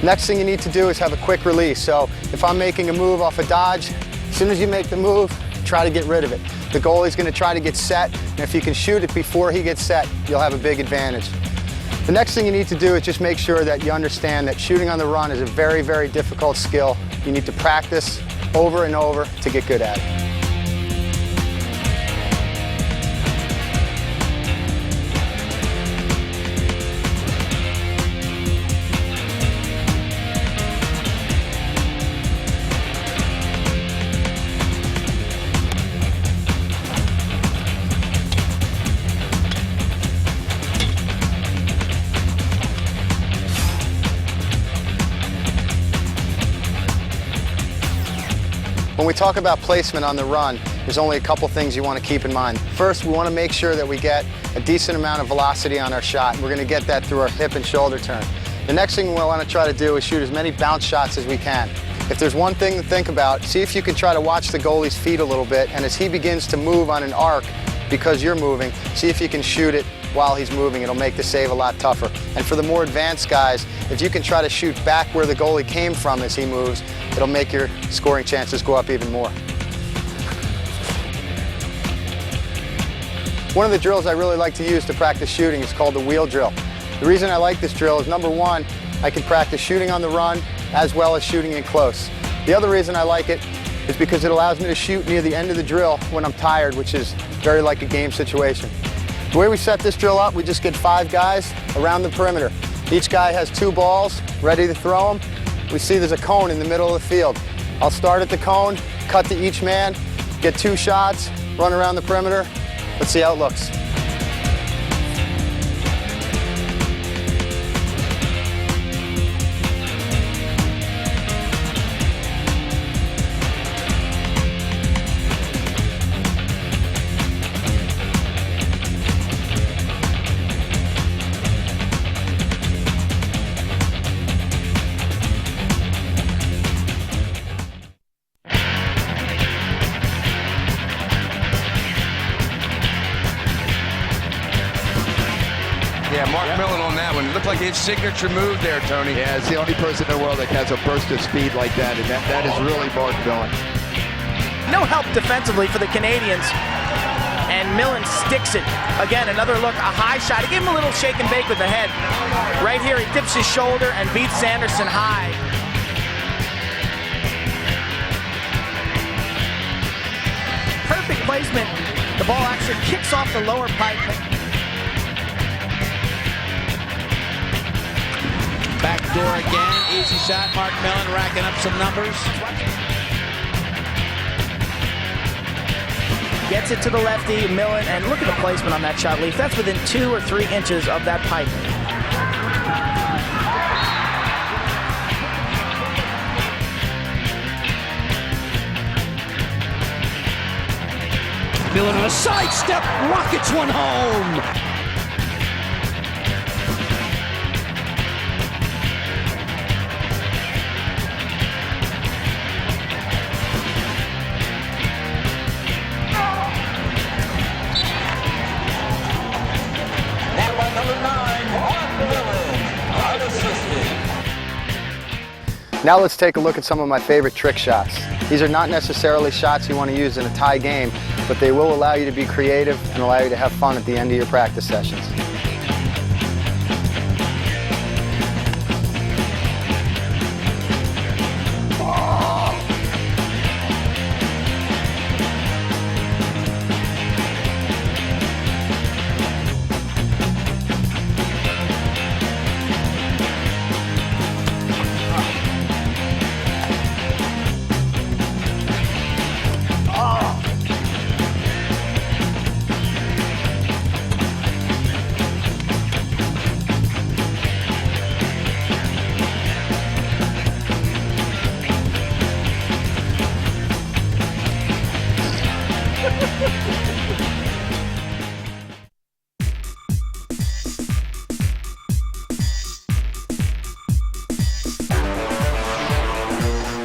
Next thing you need to do is have a quick release. So if I'm making a move off a dodge, as soon as you make the move, try to get rid of it. The goalie's going to try to get set, and if you can shoot it before he gets set, you'll have a big advantage. The next thing you need to do is just make sure that you understand that shooting on the run is a very, very difficult skill. You need to practice over and over to get good at it. When we talk about placement on the run, there's only a couple things you want to keep in mind. First, we want to make sure that we get a decent amount of velocity on our shot. We're going to get that through our hip and shoulder turn. The next thing we want to try to do is shoot as many bounce shots as we can. If there's one thing to think about, see if you can try to watch the goalie's feet a little bit, and as he begins to move on an arc because you're moving, see if you can shoot it while he's moving. It'll make the save a lot tougher. And for the more advanced guys, if you can try to shoot back where the goalie came from as he moves, it'll make your scoring chances go up even more. One of the drills I really like to use to practice shooting is called the wheel drill. The reason I like this drill is, number one, I can practice shooting on the run as well as shooting in close. The other reason I like it is because it allows me to shoot near the end of the drill when I'm tired, which is very like a game situation. The way we set this drill up, we just get 5 guys around the perimeter. Each guy has 2 balls ready to throw them. We see there's a cone in the middle of the field. I'll start at the cone, cut to each man, get 2 shots, run around the perimeter. Let's see how it looks. Yeah, Mark Millon on that one. It looked like his signature move there, Tony. Yeah, it's the only person in the world that has a burst of speed like that, and that is really Mark Millon. No help defensively for the Canadians, and Millon sticks it. Again, another look, a high shot. He gave him a little shake and bake with the head. Right here, he dips his shoulder and beats Sanderson high. Perfect placement. The ball actually kicks off the lower pipe. Back door again, easy shot. Mark Millon racking up some numbers. Gets it to the lefty, Millon, and look at the placement on that shot, Leaf. That's within 2 or 3 inches of that pipe. Millon on a sidestep, rockets one home. Now let's take a look at some of my favorite trick shots. These are not necessarily shots you want to use in a tie game, but they will allow you to be creative and allow you to have fun at the end of your practice sessions.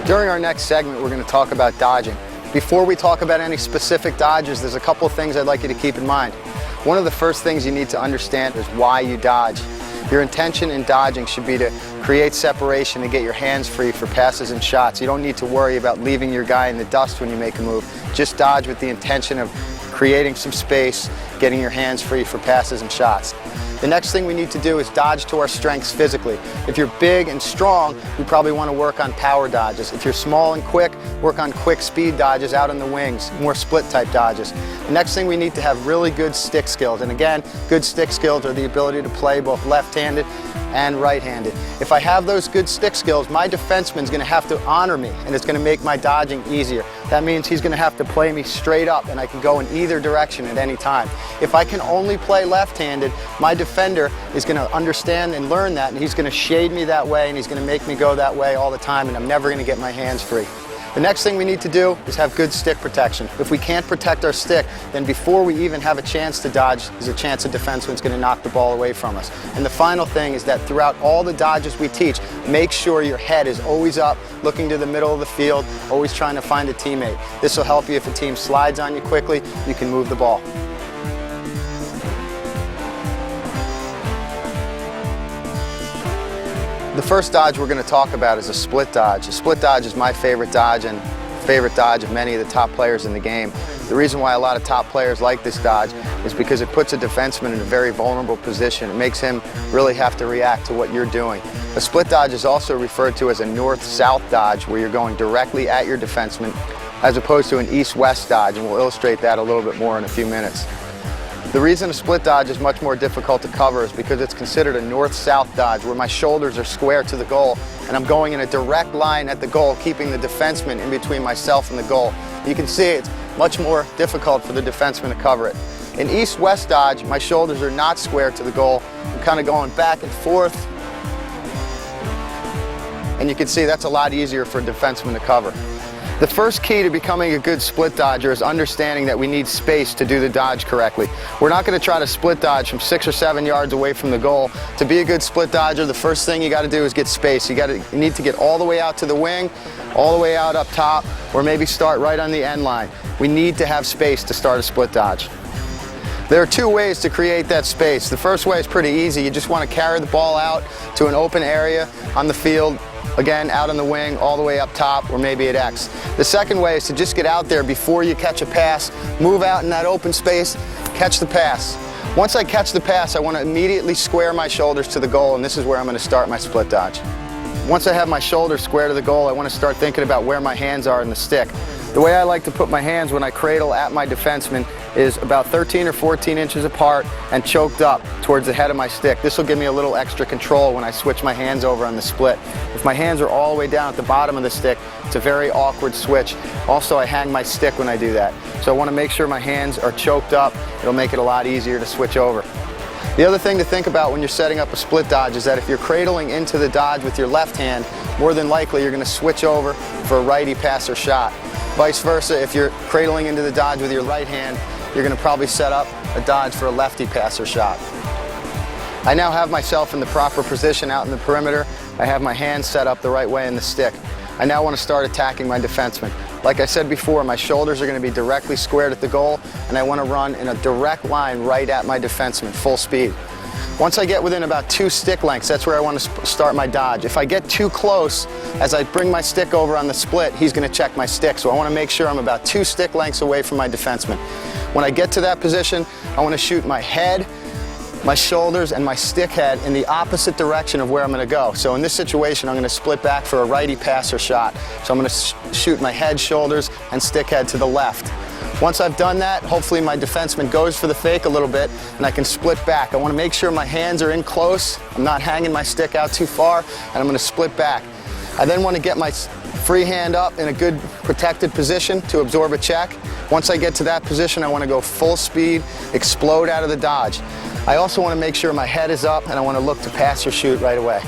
During our next segment, we're going to talk about dodging. Before we talk about any specific dodges, there's a couple of things I'd like you to keep in mind. One of the first things you need to understand is why you dodge. Your intention in dodging should be to create separation to get your hands free for passes and shots. You don't need to worry about leaving your guy in the dust when you make a move. Just dodge with the intention of creating some space, getting your hands free for passes and shots. The next thing we need to do is dodge to our strengths physically. If you're big and strong, you probably want to work on power dodges. If you're small and quick, work on quick speed dodges out on the wings, more split type dodges. The next thing we need to have really good stick skills. And again, good stick skills are the ability to play both left-handed and right-handed. If I have those good stick skills, my defenseman's going to have to honor me, and it's going to make my dodging easier. That means he's going to have to play me straight up, and I can go in either direction at any time. If I can only play left-handed, my defender is going to understand and learn that, and he's going to shade me that way, and he's going to make me go that way all the time, and I'm never going to get my hands free. The next thing we need to do is have good stick protection. If we can't protect our stick, then before we even have a chance to dodge, there's a chance a defenseman's going to knock the ball away from us. And the final thing is that throughout all the dodges we teach, make sure your head is always up, looking to the middle of the field, always trying to find a teammate. This will help you if a team slides on you quickly, you can move the ball. The first dodge we're going to talk about is a split dodge. A split dodge is my favorite dodge and favorite dodge of many of the top players in the game. The reason why a lot of top players like this dodge is because it puts a defenseman in a very vulnerable position. It makes him really have to react to what you're doing. A split dodge is also referred to as a north-south dodge, where you're going directly at your defenseman, as opposed to an east-west dodge, and we'll illustrate that a little bit more in a few minutes. The reason a split dodge is much more difficult to cover is because it's considered a north-south dodge, where my shoulders are square to the goal and I'm going in a direct line at the goal, keeping the defenseman in between myself and the goal. You can see it's much more difficult for the defenseman to cover it. In east-west dodge, my shoulders are not square to the goal. I'm kind of going back and forth, and you can see that's a lot easier for a defenseman to cover. The first key to becoming a good split dodger is understanding that we need space to do the dodge correctly. We're not going to try to split dodge from 6 or 7 yards away from the goal. To be a good split dodger, the first thing you got to do is get space. You need to get all the way out to the wing, all the way out up top, or maybe start right on the end line. We need to have space to start a split dodge. There are two ways to create that space. The first way is pretty easy. You just want to carry the ball out to an open area on the field, again, out on the wing, all the way up top, or maybe at X. The second way is to just get out there before you catch a pass, move out in that open space, catch the pass. Once I catch the pass, I want to immediately square my shoulders to the goal, and this is where I'm going to start my split dodge. Once I have my shoulders square to the goal, I want to start thinking about where my hands are in the stick. The way I like to put my hands when I cradle at my defenseman is about 13 or 14 inches apart and choked up towards the head of my stick. This will give me a little extra control when I switch my hands over on the split. If my hands are all the way down at the bottom of the stick, it's a very awkward switch. Also, I hang my stick when I do that. So I want to make sure my hands are choked up. It'll make it a lot easier to switch over. The other thing to think about when you're setting up a split dodge is that if you're cradling into the dodge with your left hand, more than likely you're going to switch over for a righty pass or shot. Vice versa, if you're cradling into the dodge with your right hand, you're going to probably set up a dodge for a lefty pass or shot. I now have myself in the proper position out in the perimeter. I have my hands set up the right way in the stick. I now want to start attacking my defenseman. Like I said before, my shoulders are going to be directly squared at the goal, and I want to run in a direct line right at my defenseman, full speed. Once I get within about 2 stick lengths, that's where I want to start my dodge. If I get too close, as I bring my stick over on the split, he's going to check my stick. So I want to make sure I'm about 2 stick lengths away from my defenseman. When I get to that position, I want to shoot my head, my shoulders, and my stick head in the opposite direction of where I'm going to go. So in this situation, I'm going to split back for a righty pass or shot. So I'm going to shoot my head, shoulders, and stick head to the left. Once I've done that, hopefully my defenseman goes for the fake a little bit, and I can split back. I want to make sure my hands are in close, I'm not hanging my stick out too far, and I'm going to split back. I then want to get my free hand up in a good protected position to absorb a check. Once I get to that position, I want to go full speed, explode out of the dodge. I also want to make sure my head is up, and I want to look to pass or shoot right away.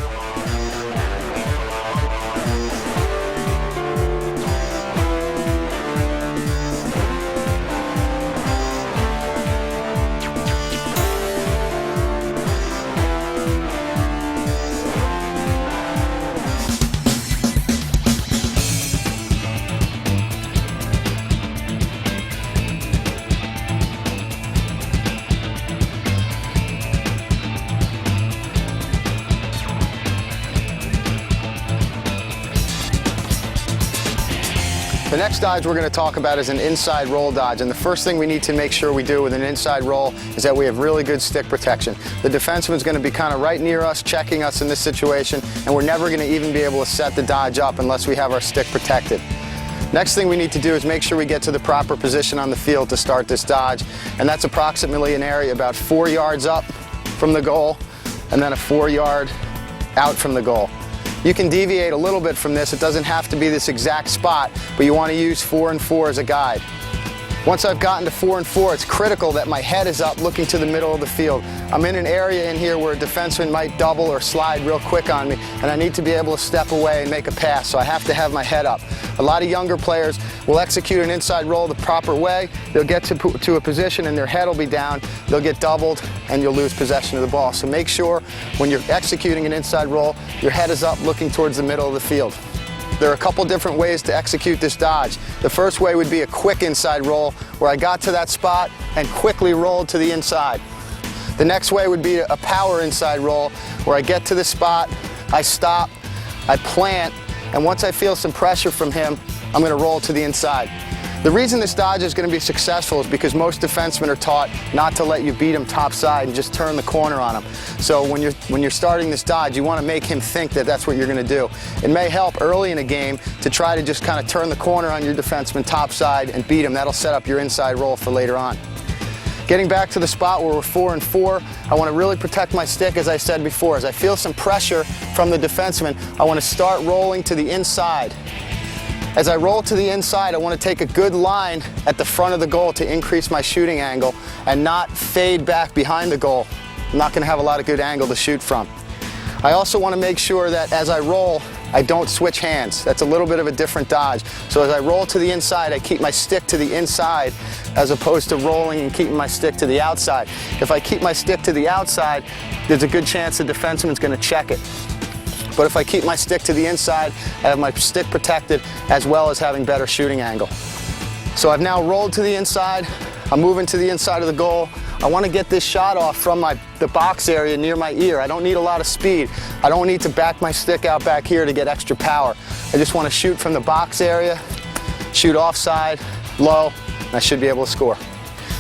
The next dodge we're going to talk about is an inside roll dodge, and the first thing we need to make sure we do with an inside roll is that we have really good stick protection. The defenseman's going to be kind of right near us, checking us in this situation, and we're never going to even be able to set the dodge up unless we have our stick protected. Next thing we need to do is make sure we get to the proper position on the field to start this dodge, and that's approximately an area about 4 yards up from the goal and then a 4 yard out from the goal. You can deviate a little bit from this. It doesn't have to be this exact spot, but you want to use 4 and 4 as a guide. Once I've gotten to 4 and 4, it's critical that my head is up looking to the middle of the field. I'm in an area in here where a defenseman might double or slide real quick on me, and I need to be able to step away and make a pass, so I have to have my head up. A lot of younger players will execute an inside roll the proper way. They'll get to a position and their head will be down. They'll get doubled and you'll lose possession of the ball. So make sure when you're executing an inside roll, your head is up looking towards the middle of the field. There are a couple different ways to execute this dodge. The first way would be a quick inside roll where I got to that spot and quickly rolled to the inside. The next way would be a power inside roll where I get to the spot, I stop, I plant, and once I feel some pressure from him, I'm going to roll to the inside. The reason this dodge is going to be successful is because most defensemen are taught not to let you beat him topside and just turn the corner on him. So when you're starting this dodge, you want to make him think that that's what you're going to do. It may help early in a game to try to just kind of turn the corner on your defenseman topside and beat him. That'll set up your inside roll for later on. Getting back to the spot where we're 4 and 4, I want to really protect my stick, as I said before. As I feel some pressure from the defenseman, I want to start rolling to the inside. As I roll to the inside, I want to take a good line at the front of the goal to increase my shooting angle and not fade back behind the goal. I'm not going to have a lot of good angle to shoot from. I also want to make sure that as I roll, I don't switch hands. That's a little bit of a different dodge. So as I roll to the inside, I keep my stick to the inside as opposed to rolling and keeping my stick to the outside. If I keep my stick to the outside, there's a good chance the defenseman's going to check it. But if I keep my stick to the inside, I have my stick protected as well as having better shooting angle. So I've now rolled to the inside. I'm moving to the inside of the goal. I want to get this shot off from the box area near my ear. I don't need a lot of speed. I don't need to back my stick out back here to get extra power. I just want to shoot from the box area, shoot offside, low, and I should be able to score.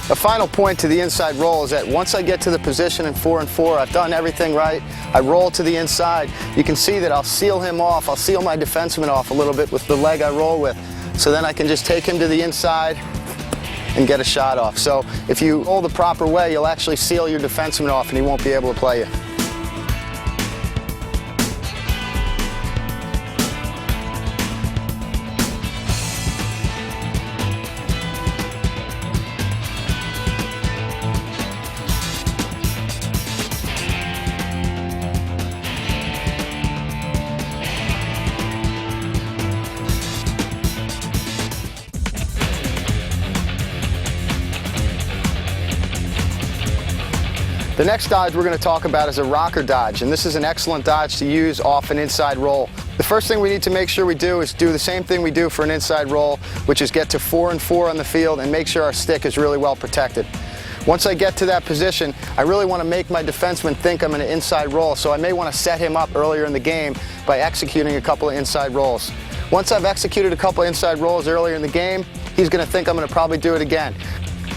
The final point to the inside roll is that once I get to the position in 4 and 4, I've done everything right. I roll to the inside. You can see that I'll seal him off. I'll seal my defenseman off a little bit with the leg I roll with. So then I can just take him to the inside and get a shot off. So if you roll the proper way, you'll actually seal your defenseman off and he won't be able to play you. The next dodge we're going to talk about is a rocker dodge, and this is an excellent dodge to use off an inside roll. The first thing we need to make sure we do is do the same thing we do for an inside roll, which is get to 4 and 4 on the field and make sure our stick is really well protected. Once I get to that position, I really want to make my defenseman think I'm in an inside roll, so I may want to set him up earlier in the game by executing a couple of inside rolls. Once I've executed a couple of inside rolls earlier in the game, he's going to think I'm going to probably do it again.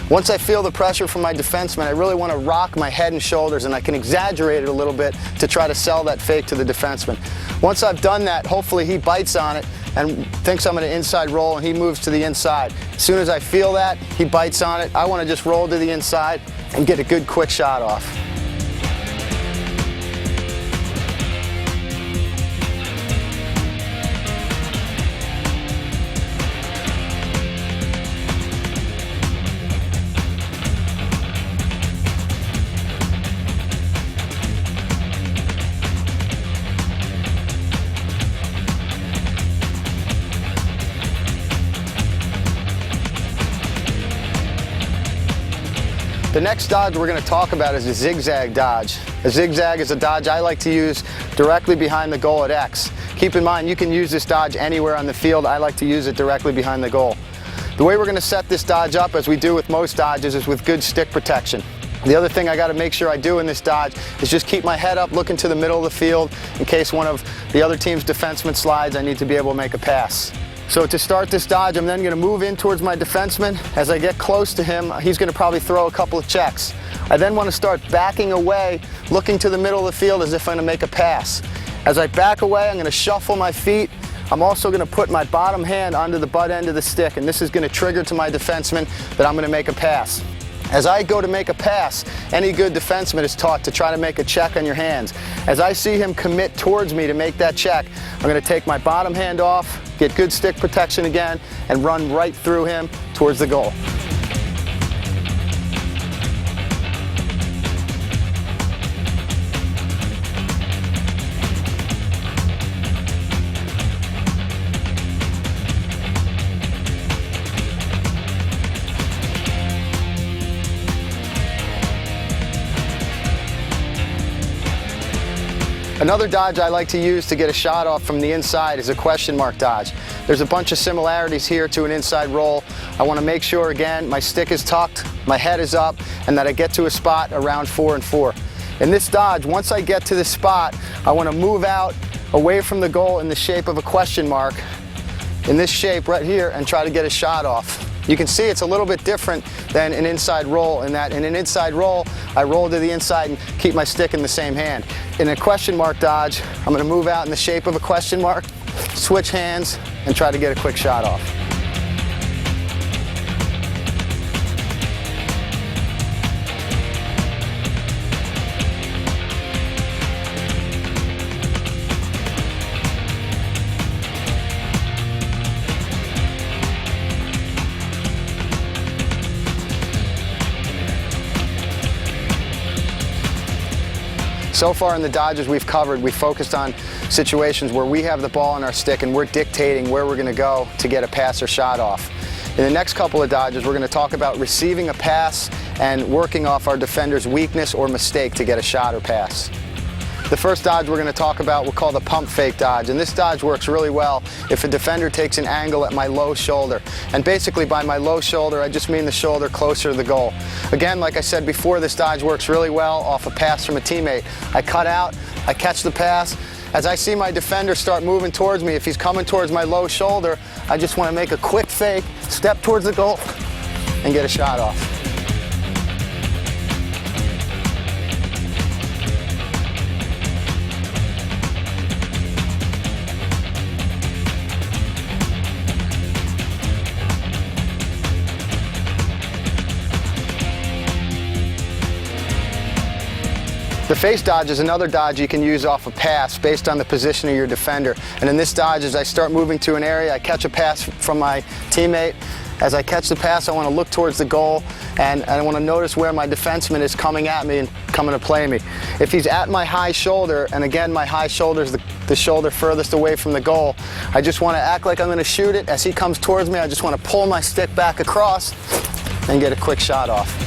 Once I feel the pressure from my defenseman, I really want to rock my head and shoulders, and I can exaggerate it a little bit to try to sell that fake to the defenseman. Once I've done that, hopefully he bites on it and thinks I'm in an inside roll and he moves to the inside. As soon as I feel that, he bites on it, I want to just roll to the inside and get a good quick shot off. The next dodge we're going to talk about is a zigzag dodge. A zigzag is a dodge I like to use directly behind the goal at X. Keep in mind, you can use this dodge anywhere on the field. I like to use it directly behind the goal. The way we're going to set this dodge up, as we do with most dodges, is with good stick protection. The other thing I got to make sure I do in this dodge is just keep my head up looking to the middle of the field in case one of the other team's defensemen slides. I need to be able to make a pass. So to start this dodge, I'm then going to move in towards my defenseman. As I get close to him, he's going to probably throw a couple of checks. I then want to start backing away, looking to the middle of the field as if I'm going to make a pass. As I back away, I'm going to shuffle my feet. I'm also going to put my bottom hand onto the butt end of the stick, and this is going to trigger to my defenseman that I'm going to make a pass. As I go to make a pass, any good defenseman is taught to try to make a check on your hands. As I see him commit towards me to make that check, I'm going to take my bottom hand off, get good stick protection again, and run right through him towards the goal. Another dodge I like to use to get a shot off from the inside is a question mark dodge. There's a bunch of similarities here to an inside roll. I want to make sure, again, my stick is tucked, my head is up, and that I get to a spot around 4 and 4. In this dodge, once I get to this spot, I want to move out away from the goal in the shape of a question mark, in this shape right here, and try to get a shot off. You can see it's a little bit different than an inside roll in that in an inside roll, I roll to the inside and keep my stick in the same hand. In a question mark dodge, I'm going to move out in the shape of a question mark, switch hands, and try to get a quick shot off. So far in the dodges we've covered, we focused on situations where we have the ball on our stick and we're dictating where we're going to go to get a pass or shot off. In the next couple of dodges, we're going to talk about receiving a pass and working off our defender's weakness or mistake to get a shot or pass. The first dodge we're going to talk about we'll call the pump fake dodge, and this dodge works really well if a defender takes an angle at my low shoulder. And basically by my low shoulder, I just mean the shoulder closer to the goal. Again, like I said before, this dodge works really well off a pass from a teammate. I cut out, I catch the pass. As I see my defender start moving towards me, if he's coming towards my low shoulder, I just want to make a quick fake, step towards the goal, and get a shot off. The face dodge is another dodge you can use off a pass based on the position of your defender. And in this dodge, as I start moving to an area, I catch a pass from my teammate. As I catch the pass, I want to look towards the goal, and I want to notice where my defenseman is coming at me and coming to play me. If he's at my high shoulder, and again, my high shoulder is the shoulder furthest away from the goal, I just want to act like I'm going to shoot it. As he comes towards me, I just want to pull my stick back across and get a quick shot off.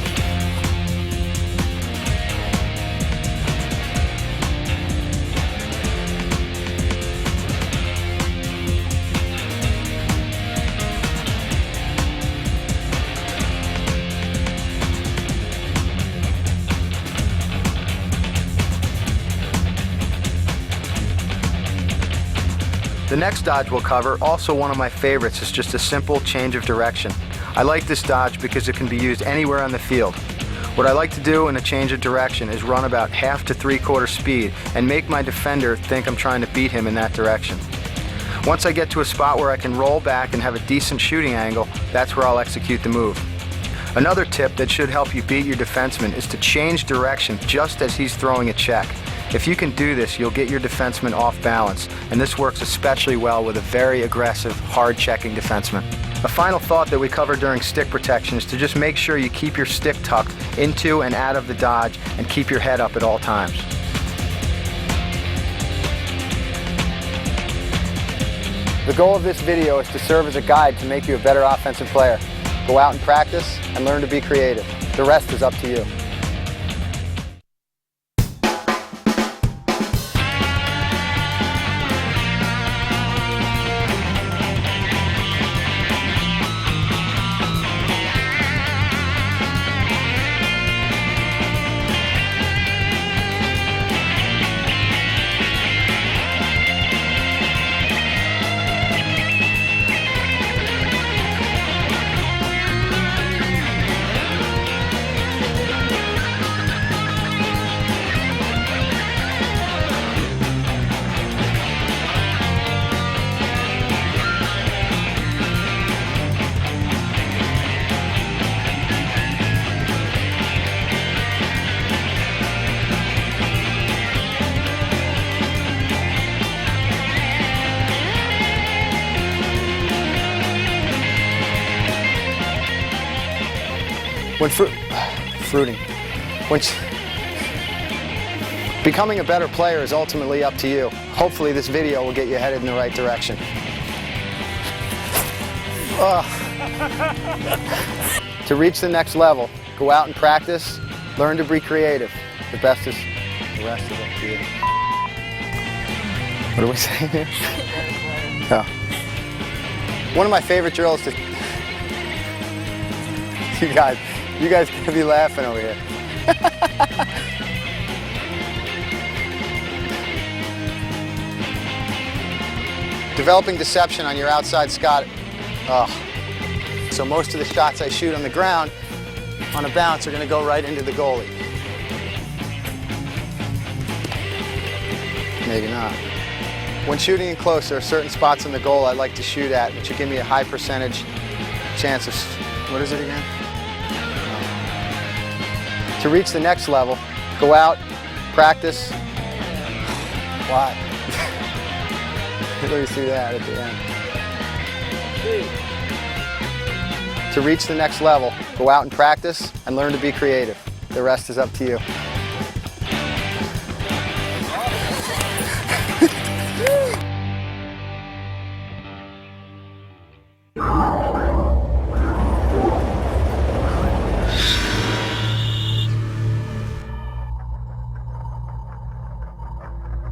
The next dodge we'll cover, also one of my favorites, is just a simple change of direction. I like this dodge because it can be used anywhere on the field. What I like to do in a change of direction is run about half to 3/4 speed and make my defender think I'm trying to beat him in that direction. Once I get to a spot where I can roll back and have a decent shooting angle, that's where I'll execute the move. Another tip that should help you beat your defenseman is to change direction just as he's throwing a check. If you can do this, you'll get your defenseman off balance, and this works especially well with a very aggressive, hard-checking defenseman. A final thought that we cover during stick protection is to just make sure you keep your stick tucked into and out of the dodge and keep your head up at all times. The goal of this video is to serve as a guide to make you a better offensive player. Go out and practice and learn to be creative. The rest is up to you. Fruiting. Becoming a better player is ultimately up to you. Hopefully this video will get you headed in the right direction. To reach the next level, go out and practice, learn to be creative. The rest is up to you. What are we saying here? Oh. One of my favorite drills to... You guys gonna be laughing over here. Developing deception on your outside shot. So most of the shots I shoot on the ground on a bounce are going to go right into the goalie. Maybe not. When shooting in close, there are certain spots in the goal I like to shoot at, which will give me a high percentage chance of... What is it again? To reach the next level, go out, practice. Why? Let me see that at the end. To reach the next level, go out and practice and learn to be creative. The rest is up to you.